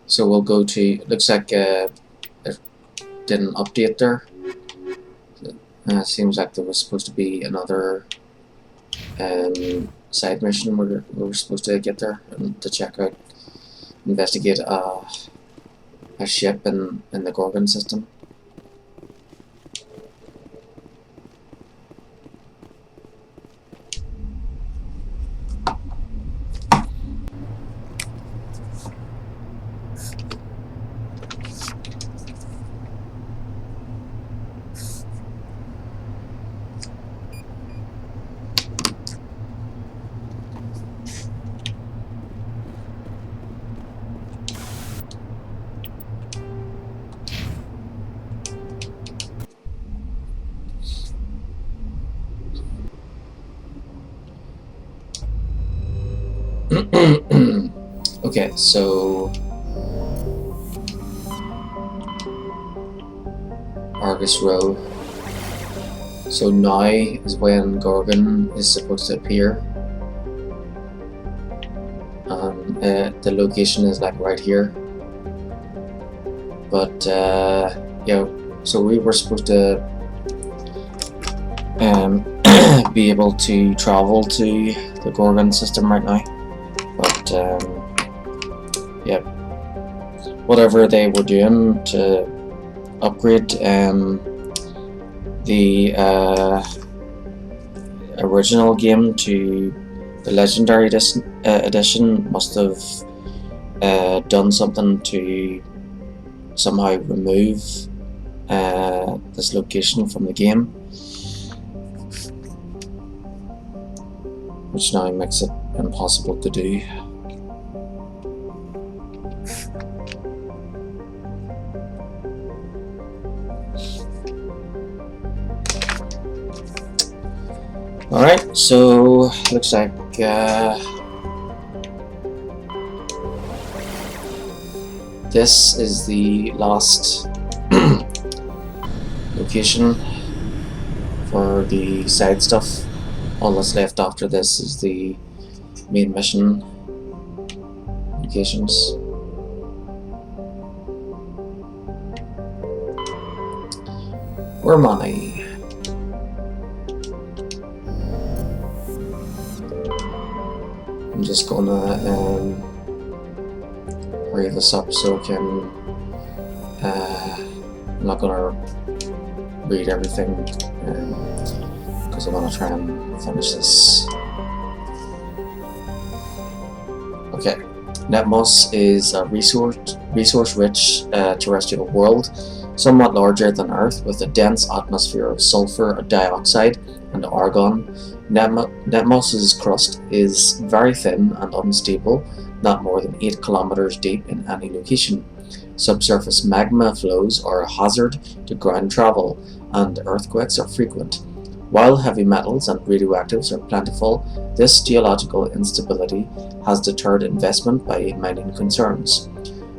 So we'll go to, looks like it didn't update there. Seems like there was supposed to be another side mission where we were supposed to get there and to check out, investigate a ship in the Gorgon system. Okay, so Argus Row. So now is when Gorgon is supposed to appear. The location is like right here. But yeah, so we were supposed to be able to travel to the Gorgon system right now. But yeah, whatever they were doing to upgrade the original game to the Legendary Edition must have done something to somehow remove this location from the game, which now makes it impossible to do. Alright, so looks like this is the last location for the side stuff. All that's left after this is the main mission locations. Where am I? I'm just gonna hurry this up so I can. I'm not gonna read everything because I want to try and finish this Okay, Netmos is a resource-rich terrestrial world, somewhat larger than Earth, with a dense atmosphere of sulfur dioxide and argon. Netmos's crust is very thin and unstable, not more than 8 kilometers deep in any location. Subsurface magma flows are a hazard to ground travel, and earthquakes are frequent. While heavy metals and radioactives are plentiful, this geological instability has deterred investment by mining concerns.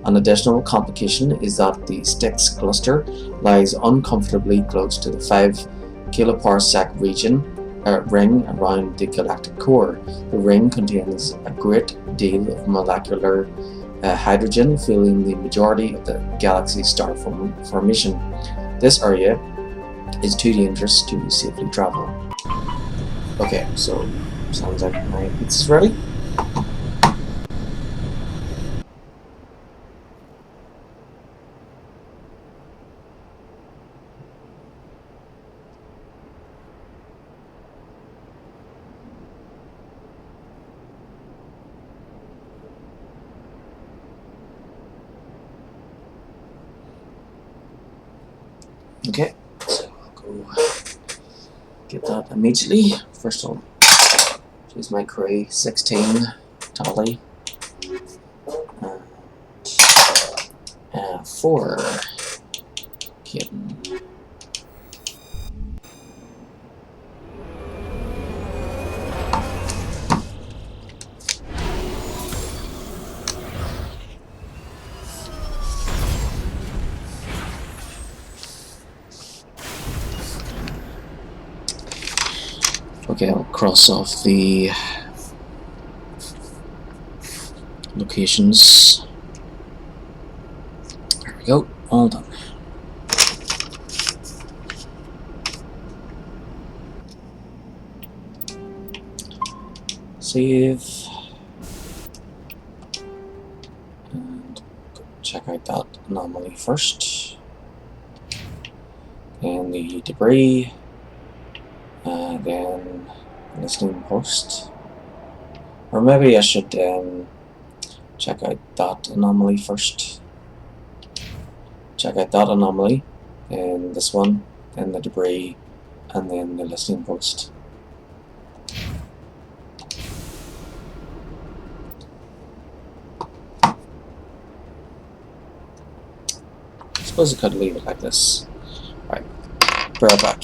An additional complication is that the Styx cluster lies uncomfortably close to the 5 kiloparsec ring around the galactic core. The ring contains a great deal of molecular hydrogen, fueling the majority of the galaxy's star formation. This area is too dangerous to safely travel. Okay, so sounds like my pizza's ready. Okay, so I'll go get that immediately. First I'll choose my Cray 16 tally and 4 kitten. Okay, I'll cross off the locations. There we go, all done. Save. And check out that anomaly first. And the debris. Then listening post. Or maybe I should check out that anomaly first. Check out that anomaly, and this one, then the debris, and then the listening post. I suppose I could leave it like this. Right, be right back.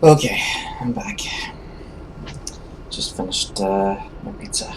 Okay, I'm back. Just finished my pizza.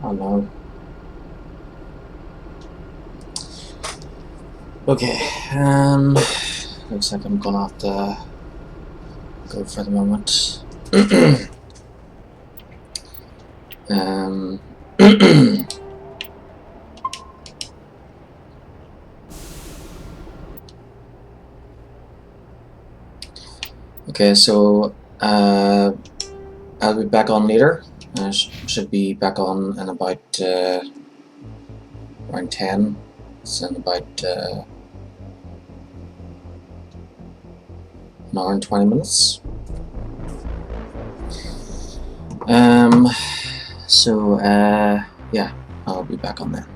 Oh no. Okay, looks like I'm gonna have to go for the moment. Okay, so I'll be back on later. I should be back on in about around 10. So in about an hour and 20 minutes. So yeah, I'll be back on there.